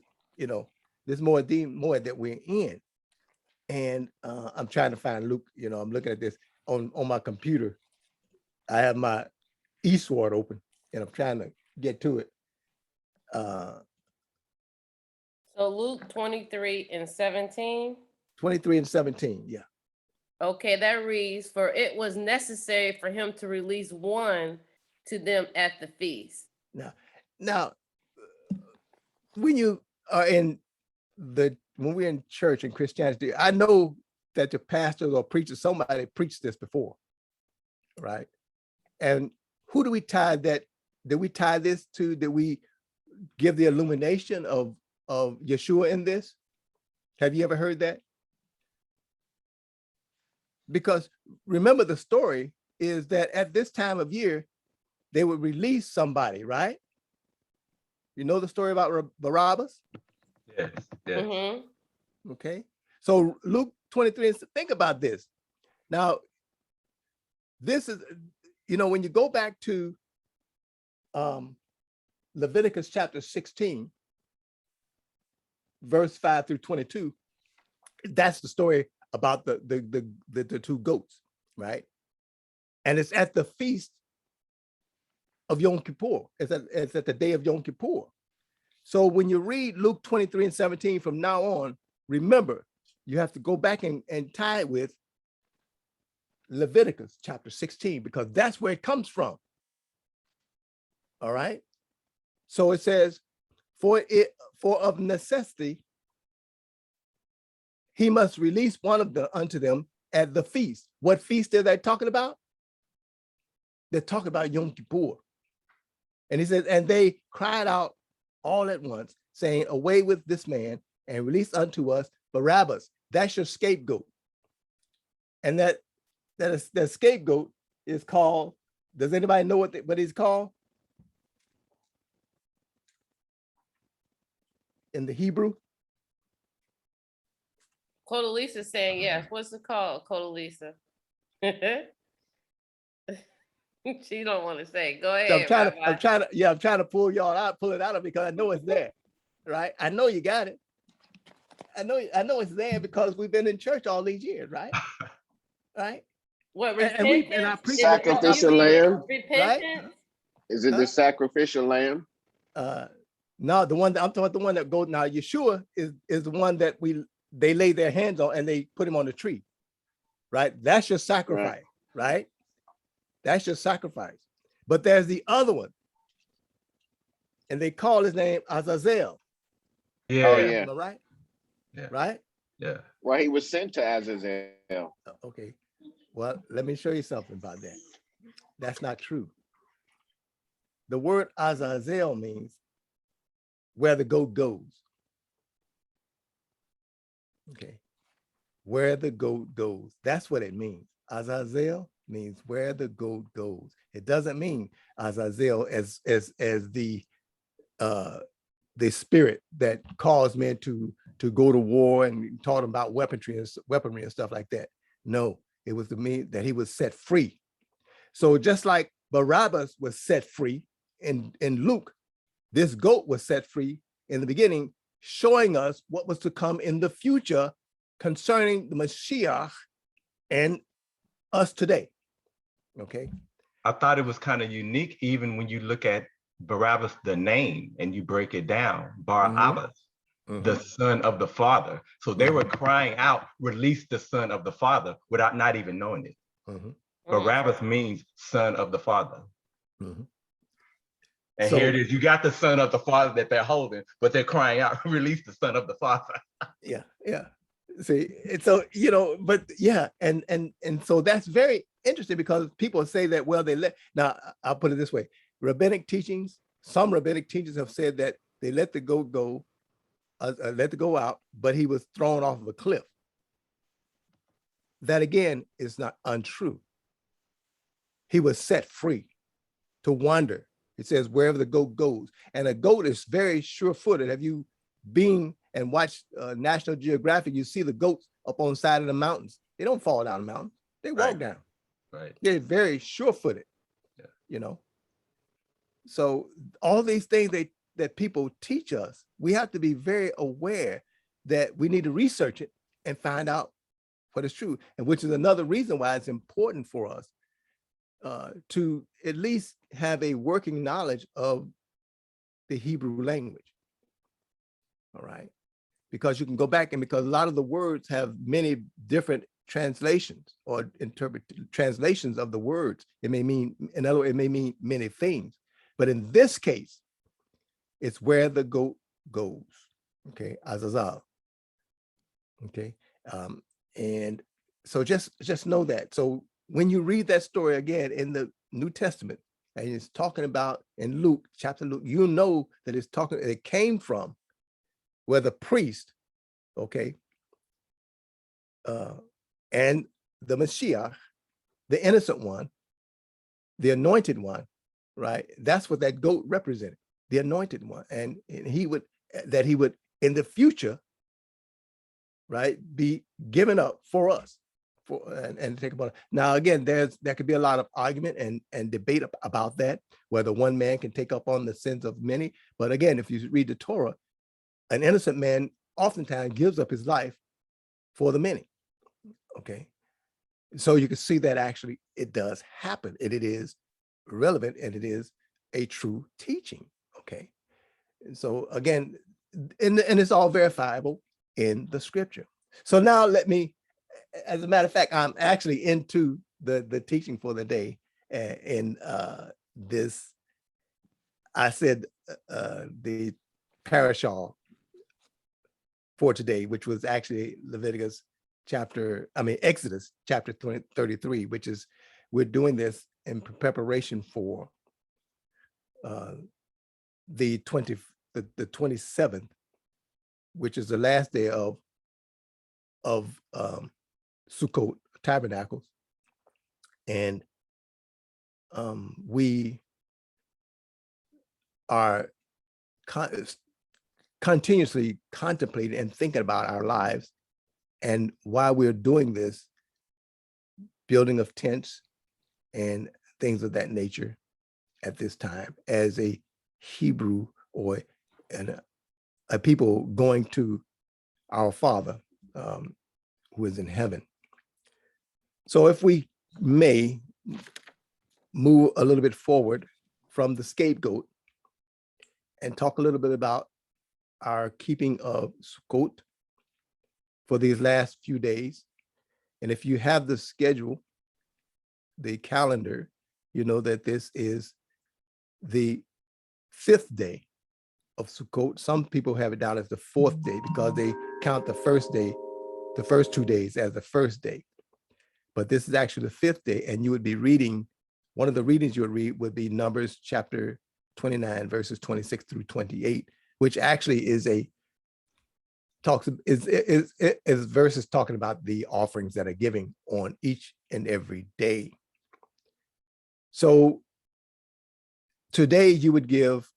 more that we're in. And I'm trying to find Luke, I'm looking at this on my computer. I have my eSword open and I'm trying to get to it. So Luke 23 and 17. 23 and 17, yeah. Okay, that reads, for it was necessary for him to release one to them at the feast. Now, when you are when we're in church and Christianity, I know that the pastors or preachers, somebody preached this before, right? And who do we tie that? Did we tie this to? Did we give the illumination of Yeshua in this? Have you ever heard that? Because remember, the story is that at this time of year, they would release somebody, right? You know the story about Barabbas? Yes. Mm-hmm. Okay. So Luke 23, think about this. Now, this is, when you go back to Leviticus chapter 16, verse 5 through 22, that's the story about the two goats, right? And it's at the feast of Yom Kippur. It's at the day of Yom Kippur. So when you read Luke 23 and 17 from now on, remember, you have to go back and tie it with Leviticus chapter 16, because that's where it comes from. All right. So it says, for of necessity, he must release one of them unto them at the feast. What feast are they talking about? They're talking about Yom Kippur. And he says, and they cried out all at once, saying, away with this man and release unto us Barabbas. That's your scapegoat. And that scapegoat is called, does anybody know what he's called in the Hebrew? Codalisa saying yes. What's it called, Codalisa? She don't want to say. Go So ahead. I'm trying to pull it out of it because I know it's there, right? I know you got it. I know it's there because we've been in church all these years, right? Right? What, And I preach Sacrificial lamb. repentance? Is it the sacrificial lamb? No, the one that I'm talking about, the one that goes now. Yeshua is the one that they lay their hands on and they put him on the tree, right? That's your sacrifice, right? That's your sacrifice. But there's the other one, and they call his name Azazel. Yeah. Oh, yeah. Am I right? Yeah. Right? Yeah. Well, he was sent to Azazel. Okay. Well, let me show you something about that. That's not true. The word Azazel means where the goat goes. Okay. Where the goat goes. That's what it means. Azazel means where the goat goes. It doesn't mean Azazel as the spirit that caused men to go to war and taught them about weaponry and stuff like that. No, it was to mean that he was set free. So just like Barabbas was set free in Luke, this goat was set free in the beginning, showing us what was to come in the future concerning the Mashiach and us today. Okay. I thought it was kind of unique, even when you look at Barabbas, the name, and you break it down, Barabbas, the son of the father. So they were crying out, release the son of the father, without not even knowing it. Barabbas means son of the father. And so, here it is, you got the son of the father that they're holding, but they're crying out, release the son of the father. Yeah. See, and so, but yeah, and so that's very interesting because people say that, well, now I'll put it this way. Some rabbinic teachers have said that they let the goat go, let the goat out, but he was thrown off of a cliff. That again is not untrue. He was set free to wander. It says wherever the goat goes, and a goat is very sure-footed. Have you been and watched National Geographic? You see the goats up on the side of the mountains. They don't fall down the mountain. They walk down. Right. They're very sure-footed. Yeah. So all these things that people teach us, we have to be very aware that we need to research it and find out what is true, and which is another reason why it's important for us to at least have a working knowledge of the Hebrew language. All right. Because you can go back, and because a lot of the words have many different translations or translations of the words. It may mean, in other words, it may mean many things. But in this case, it's where the goat goes. Okay, Azazel. Okay. And so just know that. So when you read that story again in the New Testament, and it's talking about in Luke, chapter Luke, you know that it came from where the priest, okay, and the Mashiach, the innocent one, the anointed one, right? That's what that goat represented, the anointed one. And he would in the future, right, be given up for us. And take about it. Now, again, there could be a lot of argument and debate about that, whether one man can take up on the sins of many. But again, if you read the Torah, an innocent man oftentimes gives up his life for the many. Okay. So you can see that actually it does happen, and it is relevant, and it is a true teaching. Okay. And so again, and it's all verifiable in the scripture. So now let me, as a matter of fact, I'm actually into the teaching for the day. In this, I said the parashah for today, which was actually Exodus chapter 33, which is, we're doing this in preparation for the 27th, which is the last day of Sukkot, Tabernacles. And we are continuously contemplating and thinking about our lives, and why we're doing this, building of tents and things of that nature at this time, as a Hebrew or a people going to our Father who is in heaven. So if we may move a little bit forward from the scapegoat and talk a little bit about our keeping of Sukkot for these last few days. And if you have the schedule, the calendar, you know that this is the 5th day of Sukkot. Some people have it down as the 4th day because they count the first day, the first 2 days, as the first day. But this is actually the 5th day, and you would be reading, one of the readings you would read would be Numbers chapter 29, verses 26 through 28, which actually is verses talking about the offerings that are giving on each and every day. So today you would give,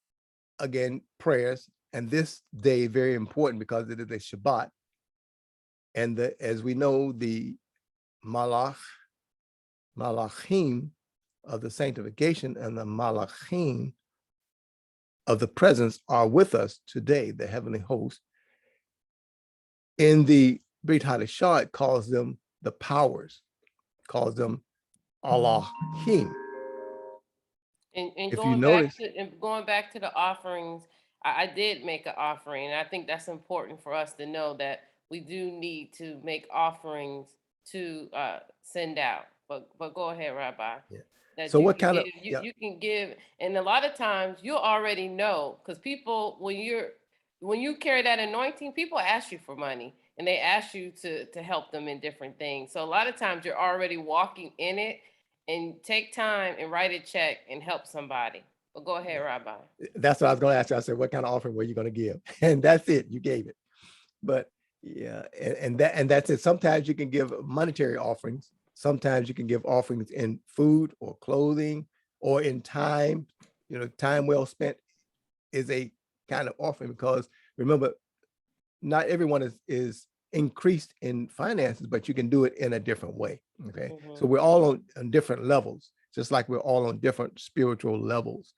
again, prayers, and this day very important because it is a Shabbat. And as we know, the malachim of the sanctification and the malachim of the presence are with us today, the heavenly host. In the Brit Hadashah, it calls them the powers, calls them Allahim. And If going you back notice, to going back to the offerings, I did make an offering, and I think that's important for us to know that we do need to make offerings to send out. But go ahead, Rabbi. Yeah. That So you what can kind of, give, you can give, and a lot of times you already know, because people, when you carry that anointing, people ask you for money, and they ask you to help them in different things. So a lot of times you're already walking in it, and take time and write a check and help somebody. But go ahead, Rabbi. that's what I was going to ask you. I said, what kind of offering were you going to give? And that's it. You gave it. But yeah, and that's it. Sometimes you can give monetary offerings. Sometimes you can give offerings in food or clothing or in time. You know, time well spent is a kind of offering, because remember, not everyone is increased in finances, but you can do it in a different way. Okay. Mhm. So we're all on different levels, just like we're all on different spiritual levels.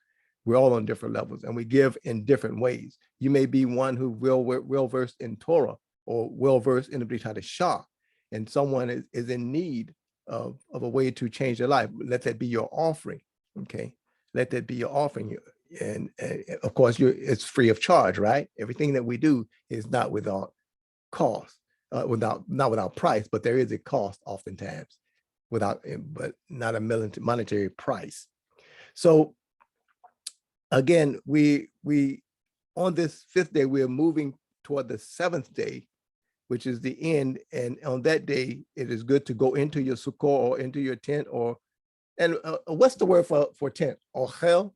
We're all on different levels, and we give in different ways. You may be one who well versed in Torah or well versed in the Brit Hadashah, and someone is in need of a way to change their life. Let that be your offering. Okay. Let that be your offering. And of course, it's free of charge, right? Everything that we do is not without cost, not without price, but there is a cost oftentimes, but not a monetary price. So again, we on this 5th day, we are moving toward the 7th day, which is the end. And on that day, it is good to go into your sukkah or into your tent, and what's the word for tent? Ochel.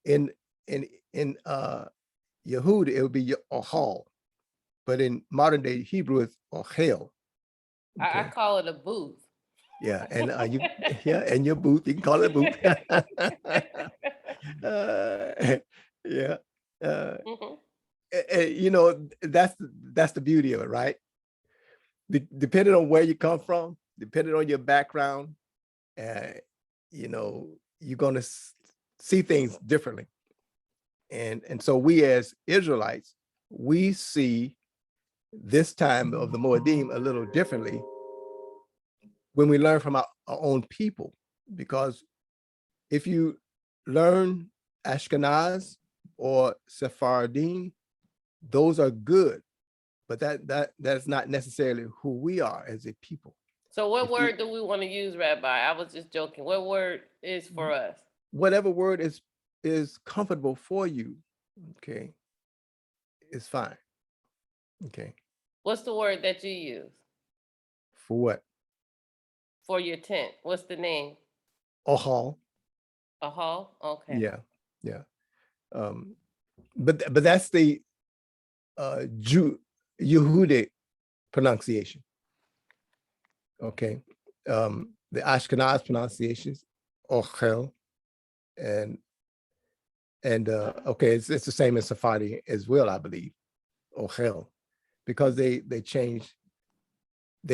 In Yehud, it would be Ohal, but in modern day Hebrew, it's Ochel. I call it a booth. Yeah, and and your booth, you can call it a booth. Yeah. Mhm. You know, that's the beauty of it, right? Depending on where you come from, depending on your background, you know, you're going to see things differently. And so we as Israelites, we see this time of the Moedim a little differently when we learn from our own people, because if you learn Ashkenaz or Sephardim, those are good, but that's not necessarily who we are as a people. So what word do we want to use, Rabbi? I was just joking. What word is for us? Whatever word is comfortable for you, okay, is fine. Okay. What's the word that you use For what? for your tent? What's the name? Ohal. A hall? Okay. Yeah. But that's the Yehudic pronunciation. Okay. The Ashkenaz pronunciations, Ochel, and okay, it's the same as Sephardi as well, I believe, Ochel, because they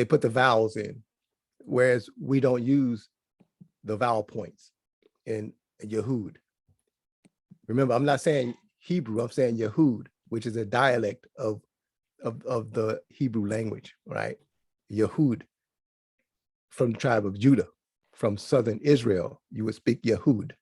put the vowels in, whereas we don't use the vowel points in Yehud. Remember, I'm not saying Hebrew, I'm saying Yehud, which is a dialect of the Hebrew language, right? Yehud, from the tribe of Judah, from southern Israel, you would speak Yehud.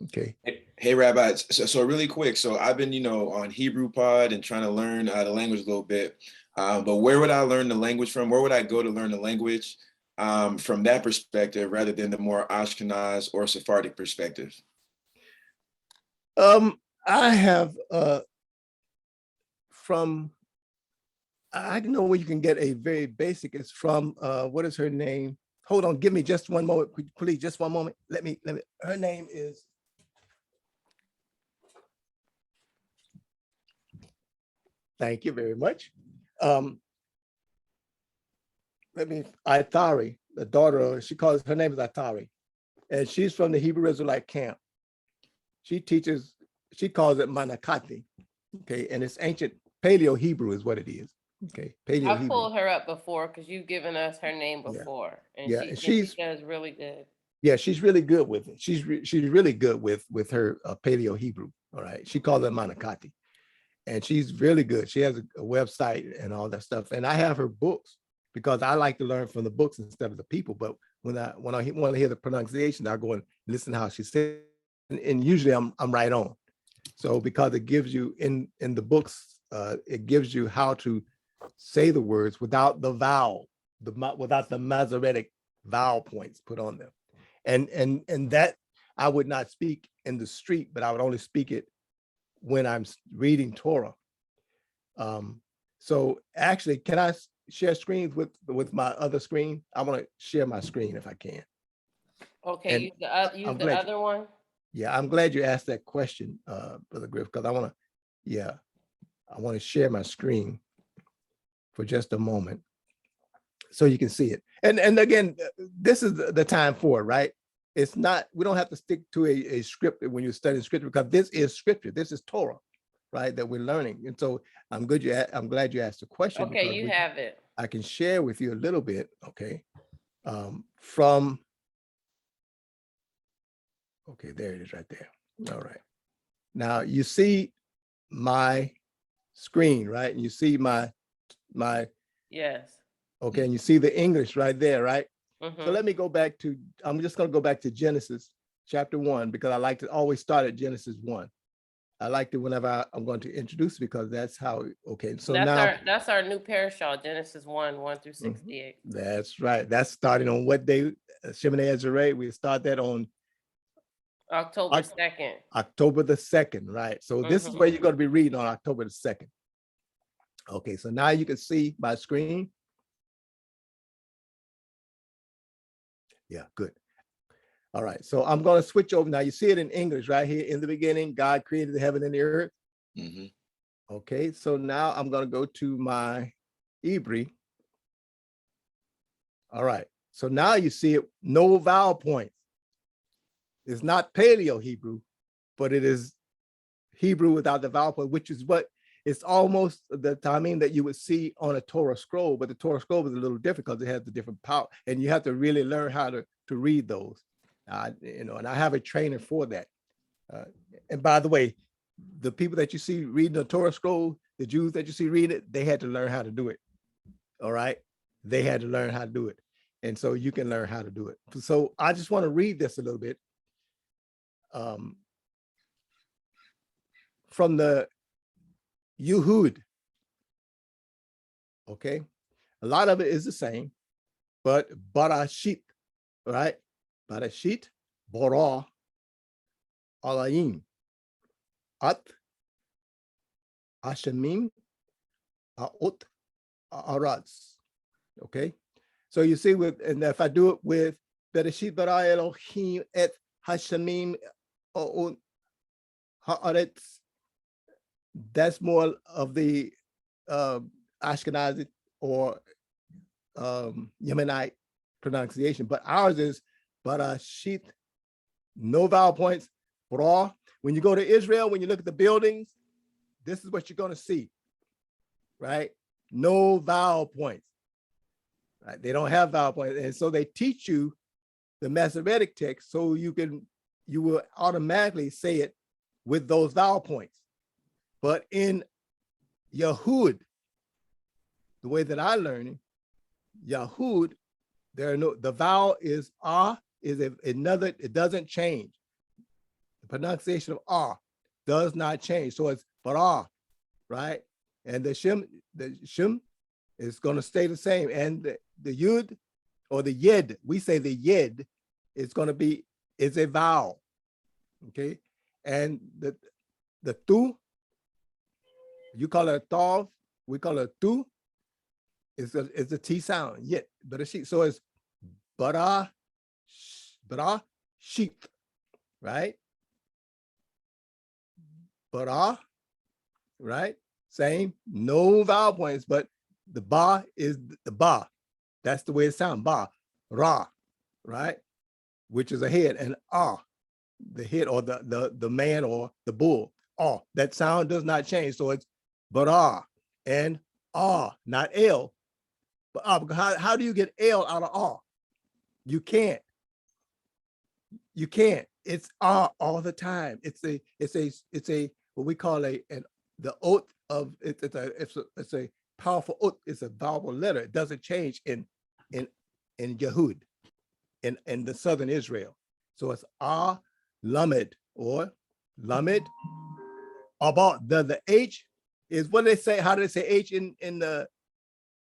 Okay. Hey, Rabbi. So really quick. So I've been, on Hebrew Pod and trying to learn the language a little bit. But where would I learn the language from? Where would I go to learn the language from that perspective, rather than the more Ashkenaz or Sephardic perspective? I have I know where you can get a very basic. It's from what is her name? Hold on, give me just one moment, please. Just one moment. Let me. Her name is. Thank you very much. Ithari, the daughter, her name is Ithari, and she's from the Hebrew Israelite camp. She calls it Manakati, okay, and it's ancient Paleo Hebrew is what it is, okay, Paleo Hebrew. I pulled her up before because you've given us her name before, and she does really good. Yeah, she's really good with it. She's really good with her Paleo Hebrew. All right, she calls it Manakati, and she's really good. She has a website and all that stuff, and I have her books because I like to learn from the books instead of the people. But when I want to hear the pronunciation, I go and listen to how she says, and usually I'm right on. So because it gives you in the books, it gives you how to say the words without the vowel, without the Masoretic vowel points put on them, and that I would not speak in the street, but I would only speak it when I'm reading Torah. So actually, can I share screens with my other screen? I want to share my screen if I can. Okay, use the other one. Yeah, I'm glad you asked that question, Brother Griff, because I want to share my screen for just a moment so you can see it. And again, this is the time for it, right? It's not, we don't have to stick to a script when you're studying scripture, because this is scripture. This is Torah, right, that we're learning. And so I'm glad you asked the question. Okay, you have it. I can share with you a little bit, okay, okay, there it is right there. All right. Now you see my screen, right? And you see my yes. Okay, and you see the English right there, right? Mm-hmm. So let me go back to, I'm just going to go back to Genesis chapter 1, because I like to always start at Genesis 1. I like it whenever I'm going to introduce, because that's how, okay. So that's our new parashah, Genesis 1 through 68. That's right. That's starting on what day? Shemoneh Esrei. We start that on October 2nd. October the 2nd, right? So this is where you're going to be reading on October the 2nd. Okay, so now you can see my screen. Yeah, good. All right, so I'm going to switch over. Now you see it in English right here. In the beginning, God created the heaven and the earth. Mm-hmm. Okay, so now I'm going to go to my Hebrew. All right, so now you see it, no vowel points. It's not Paleo Hebrew, but it is Hebrew without the vowel point, which is what it's almost the timing that you would see on a Torah scroll, but the Torah scroll is a little different because it has the different power, and you have to really learn how to read those. And I have a trainer for that. And by the way, the people that you see reading the Torah scroll, the Jews that you see read it, they had to learn how to do it. All right. They had to learn how to do it. And so you can learn how to do it. So I just want to read this a little bit. From the Yehud. Okay. A lot of it is the same, but Barashit, right? Barashit, Bara, Alayim, At, Ashamim, Aot, Aratz. Okay. So you see with, and if I do it with Bereshit bara Elohim et Hashamim Aot Haaretz, that's more of the Ashkenazi or Yemenite pronunciation, but ours is Barashit, no vowel points, Bara. When you go to Israel, when you look at the buildings, this is what you're going to see, right? No vowel points, right? They don't have vowel points. And so they teach you the Masoretic text so you will automatically say it with those vowel points. But in Yehud, the way that I learn it, Yehud, there are no, the vowel is another, it doesn't change. The pronunciation of ah does not change. So it's bara, right? And the shim is going to stay the same. And the yud or the yed, we say the yed is going to be, is a vowel, okay? And the tu, you call it a tav, we call it a tu, it's a T sound, yet, but a sheet. So it's bara sheet, right? Bara, right? Same, no vowel points, but the ba is the ba. That's the way it sounds, ba, ra, right? Which is a head, and ah, the head or the man or the bull. Ah, that sound does not change. So it's bara and ah, not L. But how do you get L out of ah? You can't. You can't. It's ah all the time. It's a what we call the oath of it's a powerful oath. It's a vowel letter. It doesn't change in Yehud, in the southern Israel. So it's ah lamed or lamed. About the H is what they say. How do they say H in the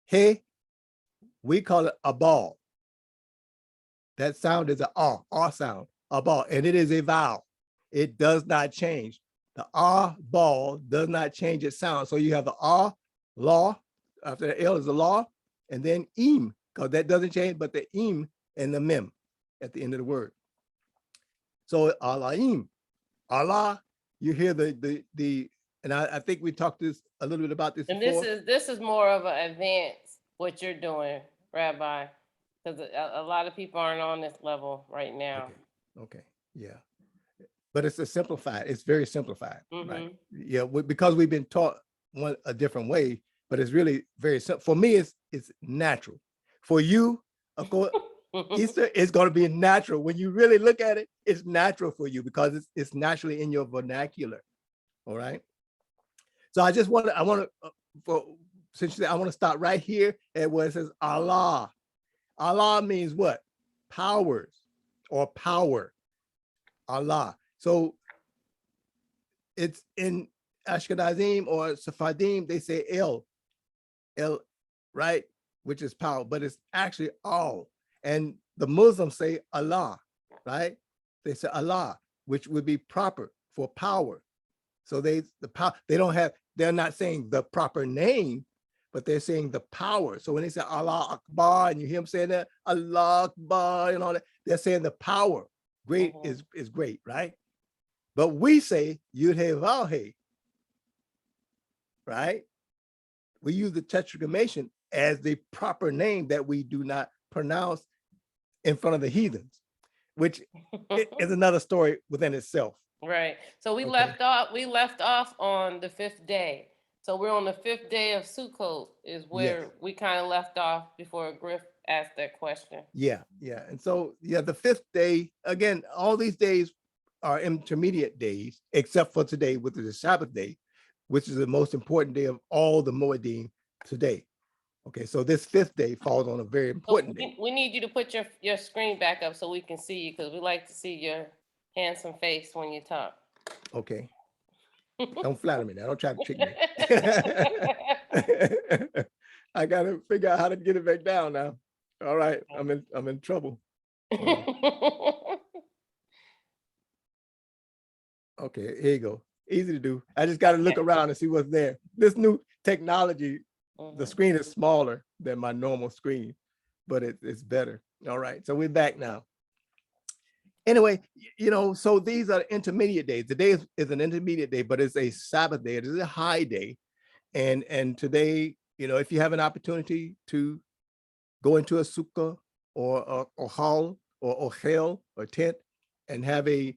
he? We call it a ball. That sound is an R sound, a ball, and it is a vowel. It does not change. The R ball does not change its sound. So you have the R law, after the L is the law, and then im, because that doesn't change, but the im and the mem at the end of the word. So Allahim, Allah, you hear the and I think we talked this a little bit about this And before. this is more of an advance what you're doing, Rabbi, because a lot of people aren't on this level right now. Okay, yeah. But it's it's very simplified, right? Mhm. Yeah, because we've been taught a different way, but it's really very simple. For me, it's natural. For you, of course, Easter is going to be natural. When you really look at it, it's natural for you because it's naturally in your vernacular. All right. So I want to start right here at where it says Allah. Allah means what? Powers or power. Allah. So it's in Ashkenazim or Sephardim, they say El, right? Which is power, but it's actually all. And the Muslims say Allah, right? They say Allah, which would be proper for power. So they're not saying the proper name, but they're saying the power. So when they say Allah Akbar, and you hear them saying that, Allah Akbar and all that, they're saying the power. Great is great, right? But we say Yud He Vav He, right? We use the tetragrammaton as the proper name that we do not pronounce in front of the heathens, which is another story within itself. Right. So we Okay. left off on the 5th day. So we're on the 5th day of Sukkot is where we kind of left off before Griff asked that question. Yeah. And so, the 5th day, again, all these days are intermediate days, except for today, which is the Sabbath day, which is the most important day of all the Moedim today. Okay, so this 5th day falls on a very So important day. we need you to put your screen back up so we can see you, because we like to see your handsome face when you talk. Okay, don't flatter me now. Don't try to trick me. I gotta figure out how to get it back down now. All right, I'm in trouble. Okay, here you go. Easy to do. I just got to look around and see what's there. This new technology, the screen is smaller than my normal screen, but it's better. All right, so we're back now. Anyway, so these are intermediate days. The day is an intermediate day, but it's a Sabbath day. It is a high day. And today, if you have an opportunity to go into a sukkah or hall or ochel or tent and have a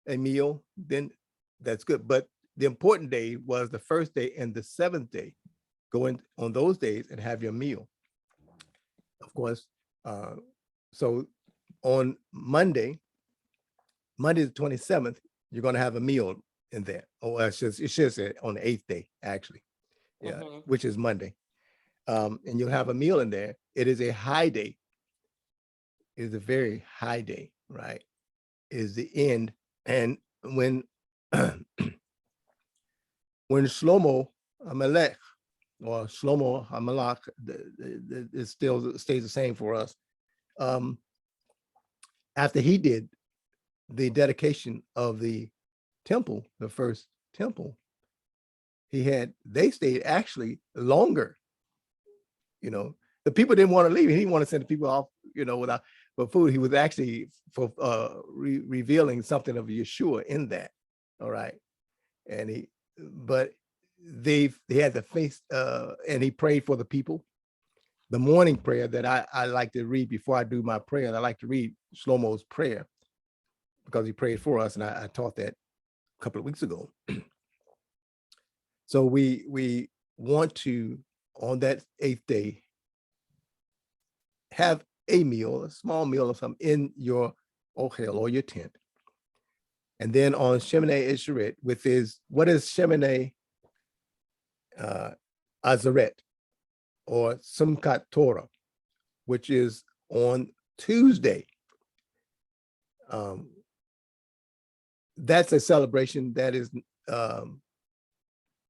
meal, then that's good. But the important day was the 1st day and the 7th day. Go in on those days and have your meal. Of course, so on Monday the 27th, you're going to have a meal in there. Oh, it should say on the 8th day, actually. Yeah, which is Monday. And you'll have a meal in there. It is a high day. It is a very high day, right? Is the end. And when Shlomo Amalek or Shlomo Hamalach, it still stays the same for us. After he did the dedication of the temple, the first temple, they stayed actually longer. The people didn't want to leave. He didn't want to send the people off, without food. He was actually revealing something of Yeshua in that. All right. And they had the face, and he prayed for the people. The morning prayer that I like to read before I do my prayer, I like to read Shlomo's prayer because he prayed for us, and I taught that a couple of weeks ago. So we want to, on that 8th day, have a meal, a small meal or something in your ochel or your tent. And then on Shemoneh Esrei, what is Shemoneh Azeret or Simchat Torah, which is on Tuesday. That's a celebration that is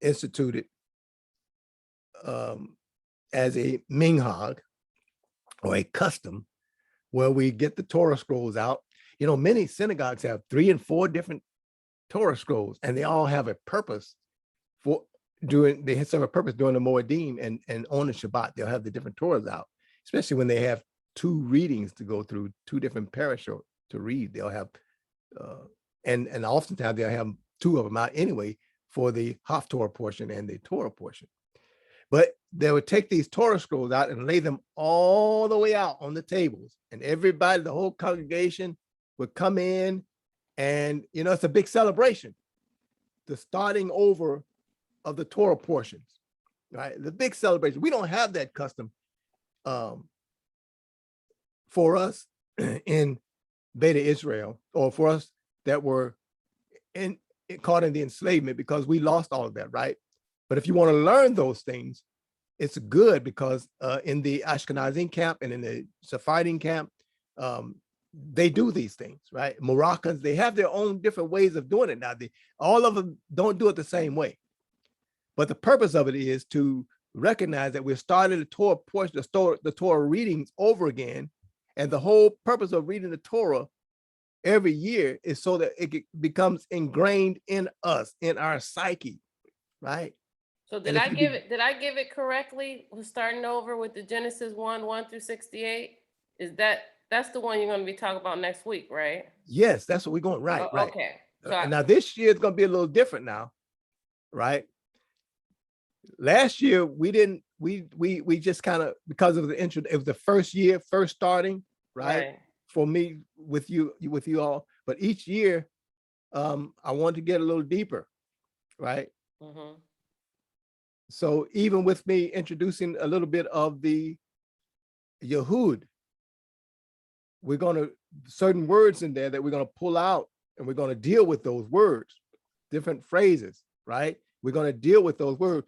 instituted as a minhag or a custom where we get the Torah scrolls out. Many synagogues have 3 and 4 different Torah scrolls, and they all have a purpose they serve a purpose during the Moedim and on the Shabbat. They'll have the different Torahs out, especially when they have 2 readings to go through, 2 different parashot to read. They'll have, and oftentimes they'll have 2 of them out anyway for the Haftorah portion and the Torah portion. But they would take these Torah scrolls out and lay them all the way out on the tables, and everybody, the whole congregation would come in, and it's a big celebration, the starting over of the Torah portions, right? The big celebration. We don't have that custom for us in Beta Israel, or for us that were caught in the enslavement, because we lost all of that, right? But if you want to learn those things, it's good, because in the Ashkenazim camp and in the Sephardim camp, they do these things, right? Moroccans, they have their own different ways of doing it. Now, all of them don't do it the same way. But the purpose of it is to recognize that we're starting the Torah portion, the Torah readings over again. And the whole purpose of reading the Torah every year is so that it becomes ingrained in us, in our psyche, right? So did I give it correctly? We're starting over with the Genesis 1 through 68. That's the one you're going to be talking about next week, right? Yes, that's what we're going, right, right. Okay. So now this year is going to be a little different now, right? Last year we didn't, we just kind of, because of the intro, it was the first year, first starting, right? For me, with you all. But each year, I want to get a little deeper, right? Mm-hmm. So even with me introducing a little bit of the Yehud, we're going to, certain words in there that we're going to pull out, and we're going to deal with those words, different phrases, right? We're going to deal with those words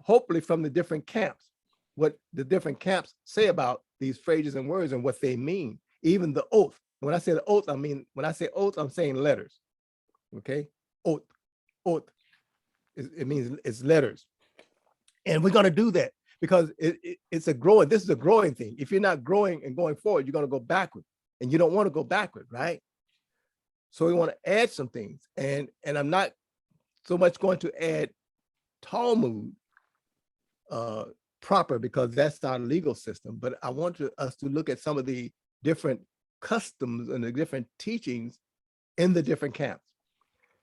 hopefully from the different camps, what the different camps say about these phrases and words and what they mean. Even the oath. When I say the oath, when I say oath, I'm saying letters. Okay, oath. It means it's letters. And we're going to do that because this is a growing thing. If you're not growing and going forward, you're going to go backward, and you don't want to go backward, right? So we want to add some things, and I'm not so much going to add Talmud proper because that's our legal system, but I want us to look at some of the different customs and the different teachings in the different camps.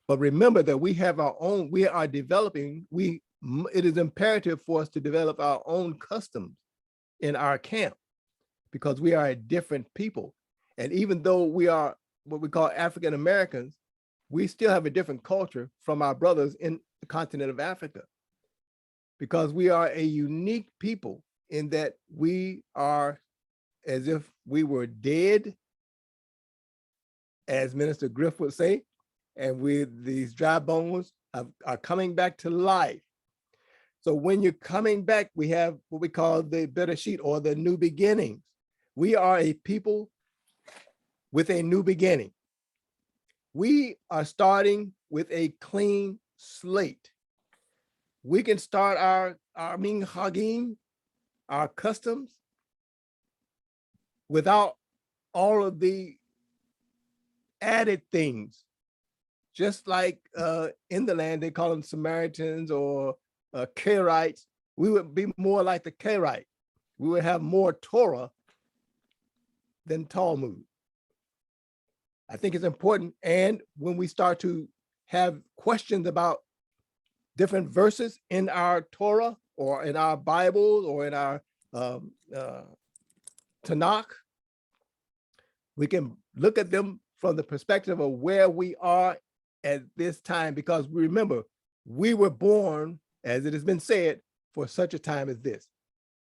But remember that we have our own, we are developing, it is imperative for us to develop our own customs in our camp because we are a different people. And even though we are what we call African Americans, we still have a different culture from our brothers in the continent of Africa because we are a unique people in that we are as if we were dead, as Minister Griff would say, and these dry bones are coming back to life. So when you're coming back, we have what we call the Bereshit or the new beginnings. We are a people with a new beginning. We are starting with a clean slate. We can start our minhagim, our customs, without all of the added things. Just like in the land, they call them Samaritans or Karaites. We would be more like the Karaite. We would have more Torah than Talmud. I think it's important. And when we start to have questions about different verses in our Torah or in our Bible or in our Tanakh, we can look at them from the perspective of where we are at this time, because remember, we were born, as it has been said, for such a time as this.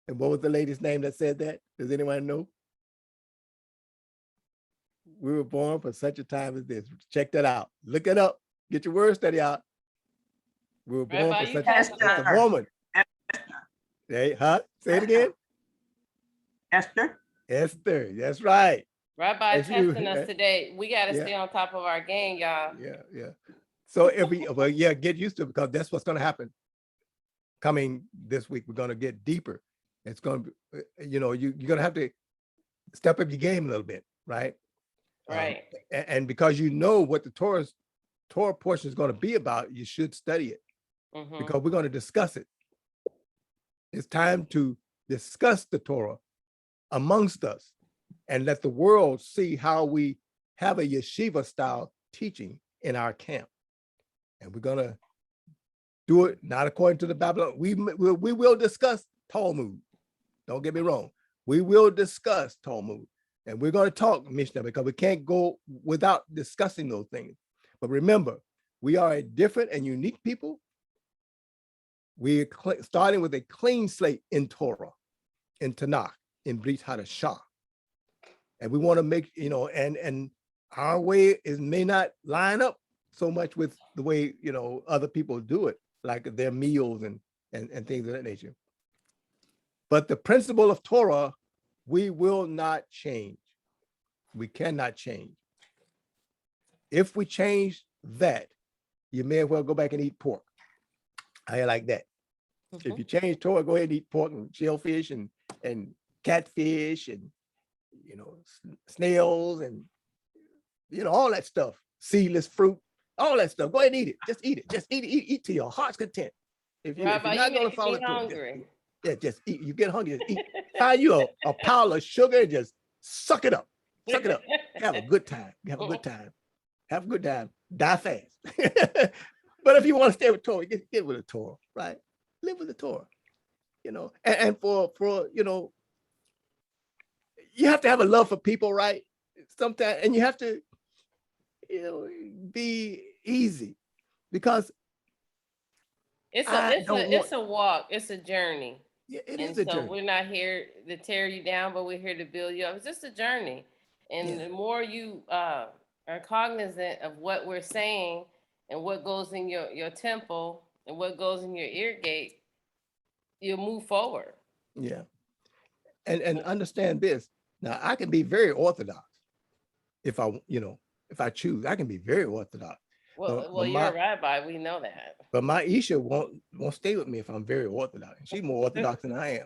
And what was the lady's name that said that? Does anyone know? We were born for such a time as this. Check that out. Look it up. Get your word study out. We were born Rabbi, for you such passed a on. woman. Hey, huh? Say it again. Esther? Esther. That's right. Rabbi As you- testing us today. We got to Yeah. stay on top of our game, y'all. Yeah. So get used to it because that's what's going to happen. Coming this week, we're going to get deeper. It's going to be, you're going to have to step up your game a little bit, right? Right. And because you know what the Torah portion is going to be about, you should study it because we're going to discuss it. It's time to discuss the Torah amongst us and let the world see how we have a yeshiva style teaching in our camp. And we're going to do it not according to the Babylon. We will discuss Talmud. Don't get me wrong. We will discuss Talmud. And we're going to talk Mishnah because we can't go without discussing those things. But remember, we are a different and unique people. We're starting with a clean slate in Torah, in Tanakh, in Brit Hadashah. And we want to make, and our way may not line up so much with the way, other people do it, like their meals and things of that nature. But the principle of Torah, we will not change. We cannot change. If we change that, you may as well go back and eat pork. I like that. If you change Torah, go ahead and eat pork and shellfish and catfish and snails and all that stuff, seedless fruit, all that stuff. Go ahead and eat it. Just eat it. Just eat to your heart's content. If you're not going to follow it, hungry. Just eat. You get hungry, just eat. Find you a pile of sugar and just suck it up. Suck it up. Have a good time. Have a good time. Have a good time. Die fast. But if you want to stay with Torah, get with the Torah, right? Live with the Torah, and for you have to have a love for people, right? Sometimes, and you have to, be easy because it's a walk. It's a journey. Yeah, it and is a so journey. we're not here to tear you down, but we're here to build you up. It's just a journey. And the more you are cognizant of what we're saying and what goes in your temple and what goes in your ear gate, you'll move forward. Yeah. And understand this. Now I can be very orthodox if I choose. I can be very orthodox. Well, you're a rabbi. We know that. But my Isha won't stay with me if I'm very orthodox. She's more orthodox than I am.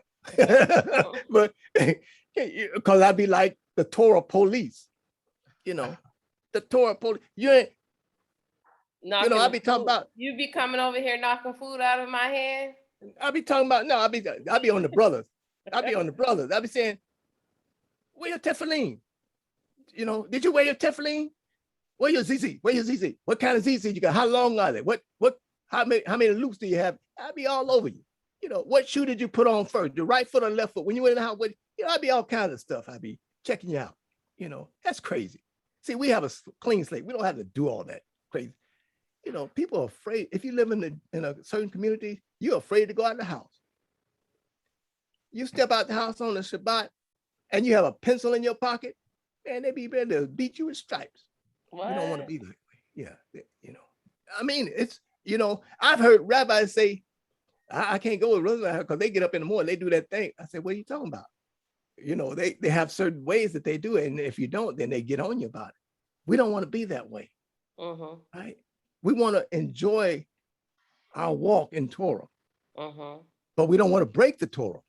But because I'd be like the Torah police, the Torah police. I be talking about. You be coming over here knocking food out of my hand. I be talking about. No, I be on the brothers. I be on the brothers. I be saying, where your tefillin? Did you wear your tefillin? Where your ZZ? Where your ZZ? What kind of ZZ you got? How long are they? How many loops do you have? I'll be all over you. What shoe did you put on first? The right foot or left foot? When you went in the house, I'll be all kinds of stuff. I'll be checking you out. That's crazy. See, we have a clean slate. We don't have to do all that crazy. People are afraid. If you live in a certain community, you're afraid to go out of the house. You step out the house on the Shabbat and you have a pencil in your pocket, man, they be ready to beat you with stripes. What? You don't want to be that way. Yeah. I mean, it's, I've heard rabbis say, I can't go with Roosevelt because they get up in the morning, they do that thing. I said, what are you talking about? They have certain ways that they do it. And if you don't, then they get on you about it. We don't want to be that way. Right? We want to enjoy our walk in Torah, but we don't want to break the Torah.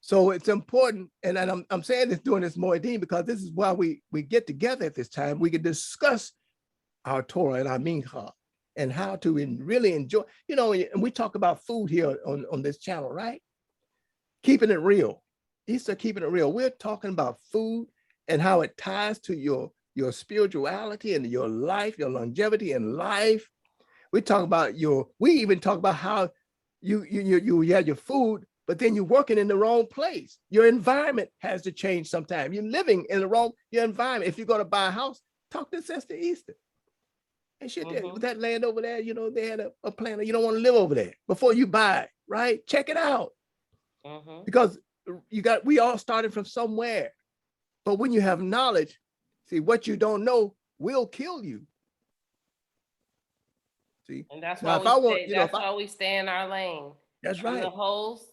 So it's important, and I'm saying this during this Moedim because this is why we get together at this time. We can discuss our Torah and our mincha and how to really enjoy. And we talk about food here on this channel, right? Keeping it real. Easter, keeping it real. We're talking about food and how it ties to your spirituality and your life, your longevity in life. We even talk about how you had your food, but then you're working in the wrong place. Your environment has to change sometime. You're living in your environment. If you're going to buy a house, talk to Sister Easter. And shit, that land over there, they had a plan that you don't want to live over there before you buy it, right? Check it out. Because we all started from somewhere. But when you have knowledge, see, what you don't know will kill you. See, and that's why we stay in our lane. That's right. The host,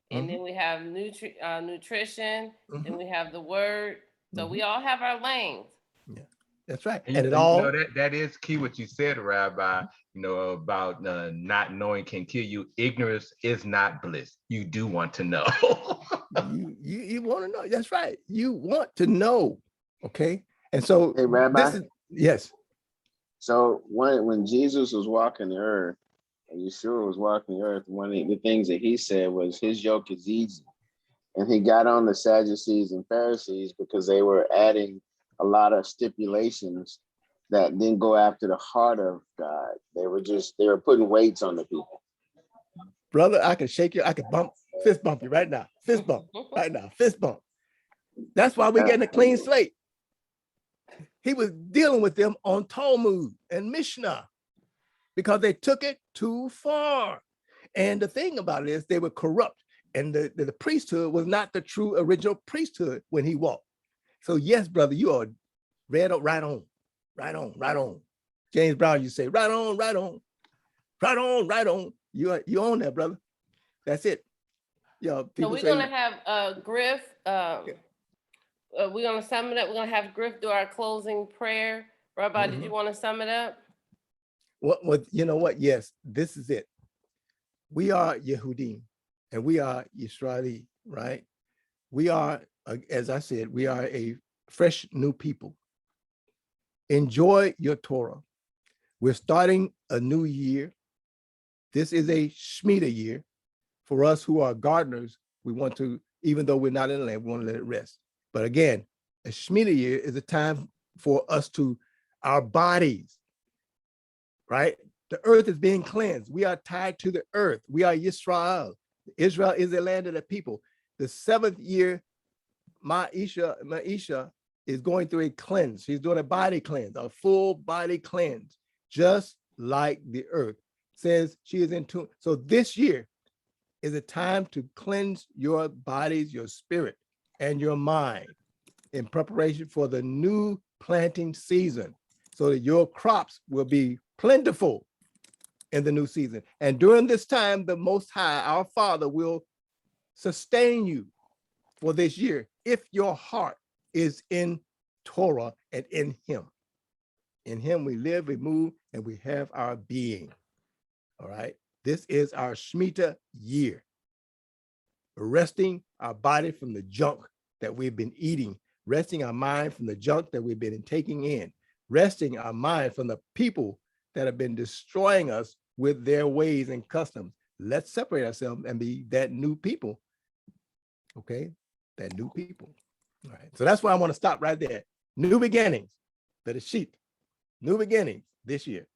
and then we have nutrition, and we have the word. So we all have our lanes. Yeah, that's right. And that is key. What you said, Rabbi. About not knowing can kill you. Ignorance is not bliss. You do want to know. you want to know. That's right. You want to know. Okay. And so, hey, Rabbi. Yes. So when Jesus was walking the earth, and Yeshua was walking the earth, one of the things that he said was his yoke is easy. And he got on the Sadducees and Pharisees because they were adding a lot of stipulations that didn't go after the heart of God. They were putting weights on the people. Brother, I can shake you. I can fist bump you right now. Fist bump right now. Fist bump. That's why we're getting a clean slate. He was dealing with them on Talmud and Mishnah because they took it too far. And the thing about it is they were corrupt. And the priesthood was not the true original priesthood when he walked. So yes, brother, you are right on. James Brown, you say, right on. You on there, brother. That's it. So we're going to have Griff. We're going to sum it up. We're going to have Griff do our closing prayer. Rabbi, did you want to sum it up? What you know what? Yes, this is it. We are Yehudim and we are Yisraeli, right? We are, as I said, we are a fresh new people. Enjoy your Torah. We're starting a new year. This is a Shemitah year. For us who are gardeners, we want to, even though we're not in the land, we want to let it rest. But again, a Shemitah year is a time for us our bodies, right? The earth is being cleansed. We are tied to the earth. We are Yisrael. Israel is the land of the people. The 7th year, Ma'isha is going through a cleanse. She's doing a body cleanse, a full body cleanse, just like the earth. Says she is in tune. So this year is a time to cleanse your bodies, your spirit, and your mind in preparation for the new planting season so that your crops will be plentiful. in the new season. And during this time, the Most High, our Father, will sustain you for this year if your heart is in Torah and in Him. In Him we live, we move, and we have our being. All right. This is our Shemitah year. Resting our body from the junk that we've been eating, resting our mind from the junk that we've been taking in, resting our mind from the people that have been destroying us with their ways and customs. Let's separate ourselves and be that new people. Okay, that new people. All right. So that's why I want to stop right there. New beginnings for the sheep. New beginnings this year.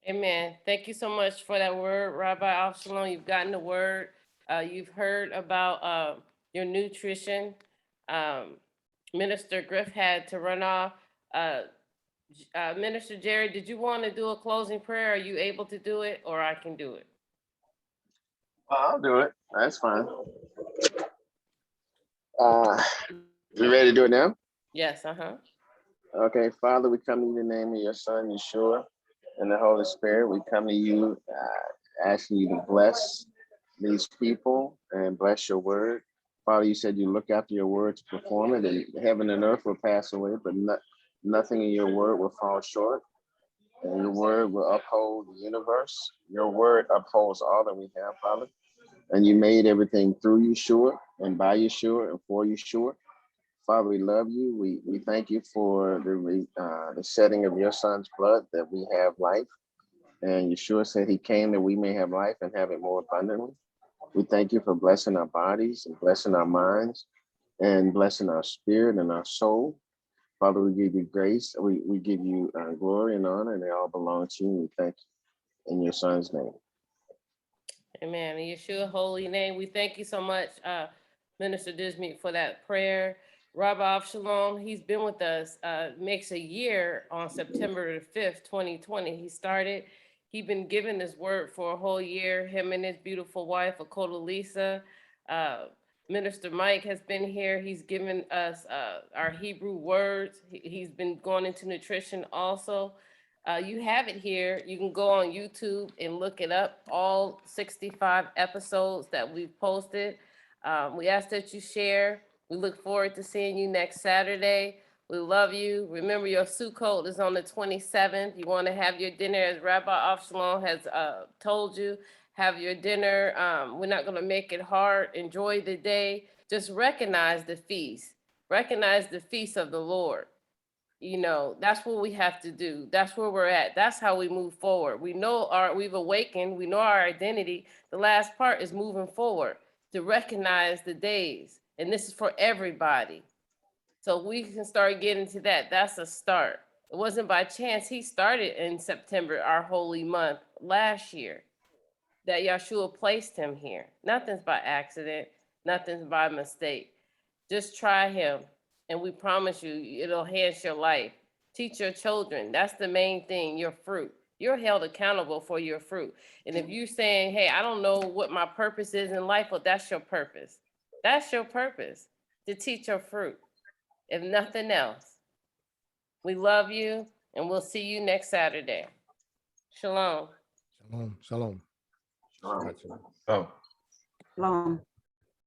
Amen. Thank you so much for that word, Rabbi Avshalom. You've gotten the word. You've heard about your nutrition. Minister Griff had to run off. Minister Jerry, did you want to do a closing prayer? Are you able to do it, or I can do it? I'll do it. That's fine. You ready to do it now? Yes, Okay, Father, we come to you in the name of your Son, Yeshua, and the Holy Spirit. We come to you asking you to bless these people and bless your word. Father, you said you look after your word to perform it, and heaven and earth will pass away, but nothing in your word will fall short. And your word will uphold the universe. Your word upholds all that we have, Father. And you made everything through Yeshua and by Yeshua and for Yeshua. Father, we love you. We thank you for the shedding of your son's blood that we have life. And Yeshua said he came that we may have life and have it more abundantly. We thank you for blessing our bodies and blessing our minds and blessing our spirit and our soul. Father, we give you grace. We give you glory and honor, and they all belong to you. We thank you in your son's name. Amen. In Yeshua holy name, we thank you so much, Minister Dismeat, for that prayer. Rabbi Avshalom, he's been with us, makes a year on September the 5th, 2020. He's been given this word for a whole year, him and his beautiful wife, Aliza. Minister Mike has been here. He's given us our Hebrew words. He's been going into nutrition also. You have it here. You can go on YouTube and look it up, all 65 episodes that we've posted. We ask that you share. We look forward to seeing you next Saturday. We love you. Remember, your Sukkot is on the 27th. You want to have your dinner, as Rabbi Avshalom has told you. Have your dinner. We're not going to make it hard. Enjoy the day. Just recognize the feast. Recognize the feast of the Lord. You know, that's what we have to do. That's where we're at. That's how we move forward. We've awakened. We know our identity. The last part is moving forward to recognize the days. And this is for everybody. So we can start getting to that. That's a start. It wasn't by chance. He started in September, our holy month last year, that Yeshua placed him here. Nothing's by accident. Nothing's by mistake. Just try him. And we promise you, it'll enhance your life. Teach your children. That's the main thing, your fruit. You're held accountable for your fruit. And if you're saying, hey, I don't know what my purpose is in life, well, that's your purpose. That's your purpose, to teach your fruit, if nothing else. We love you, and we'll see you next Saturday. Shalom. Shalom. Shalom. Shalom. Oh. Shalom.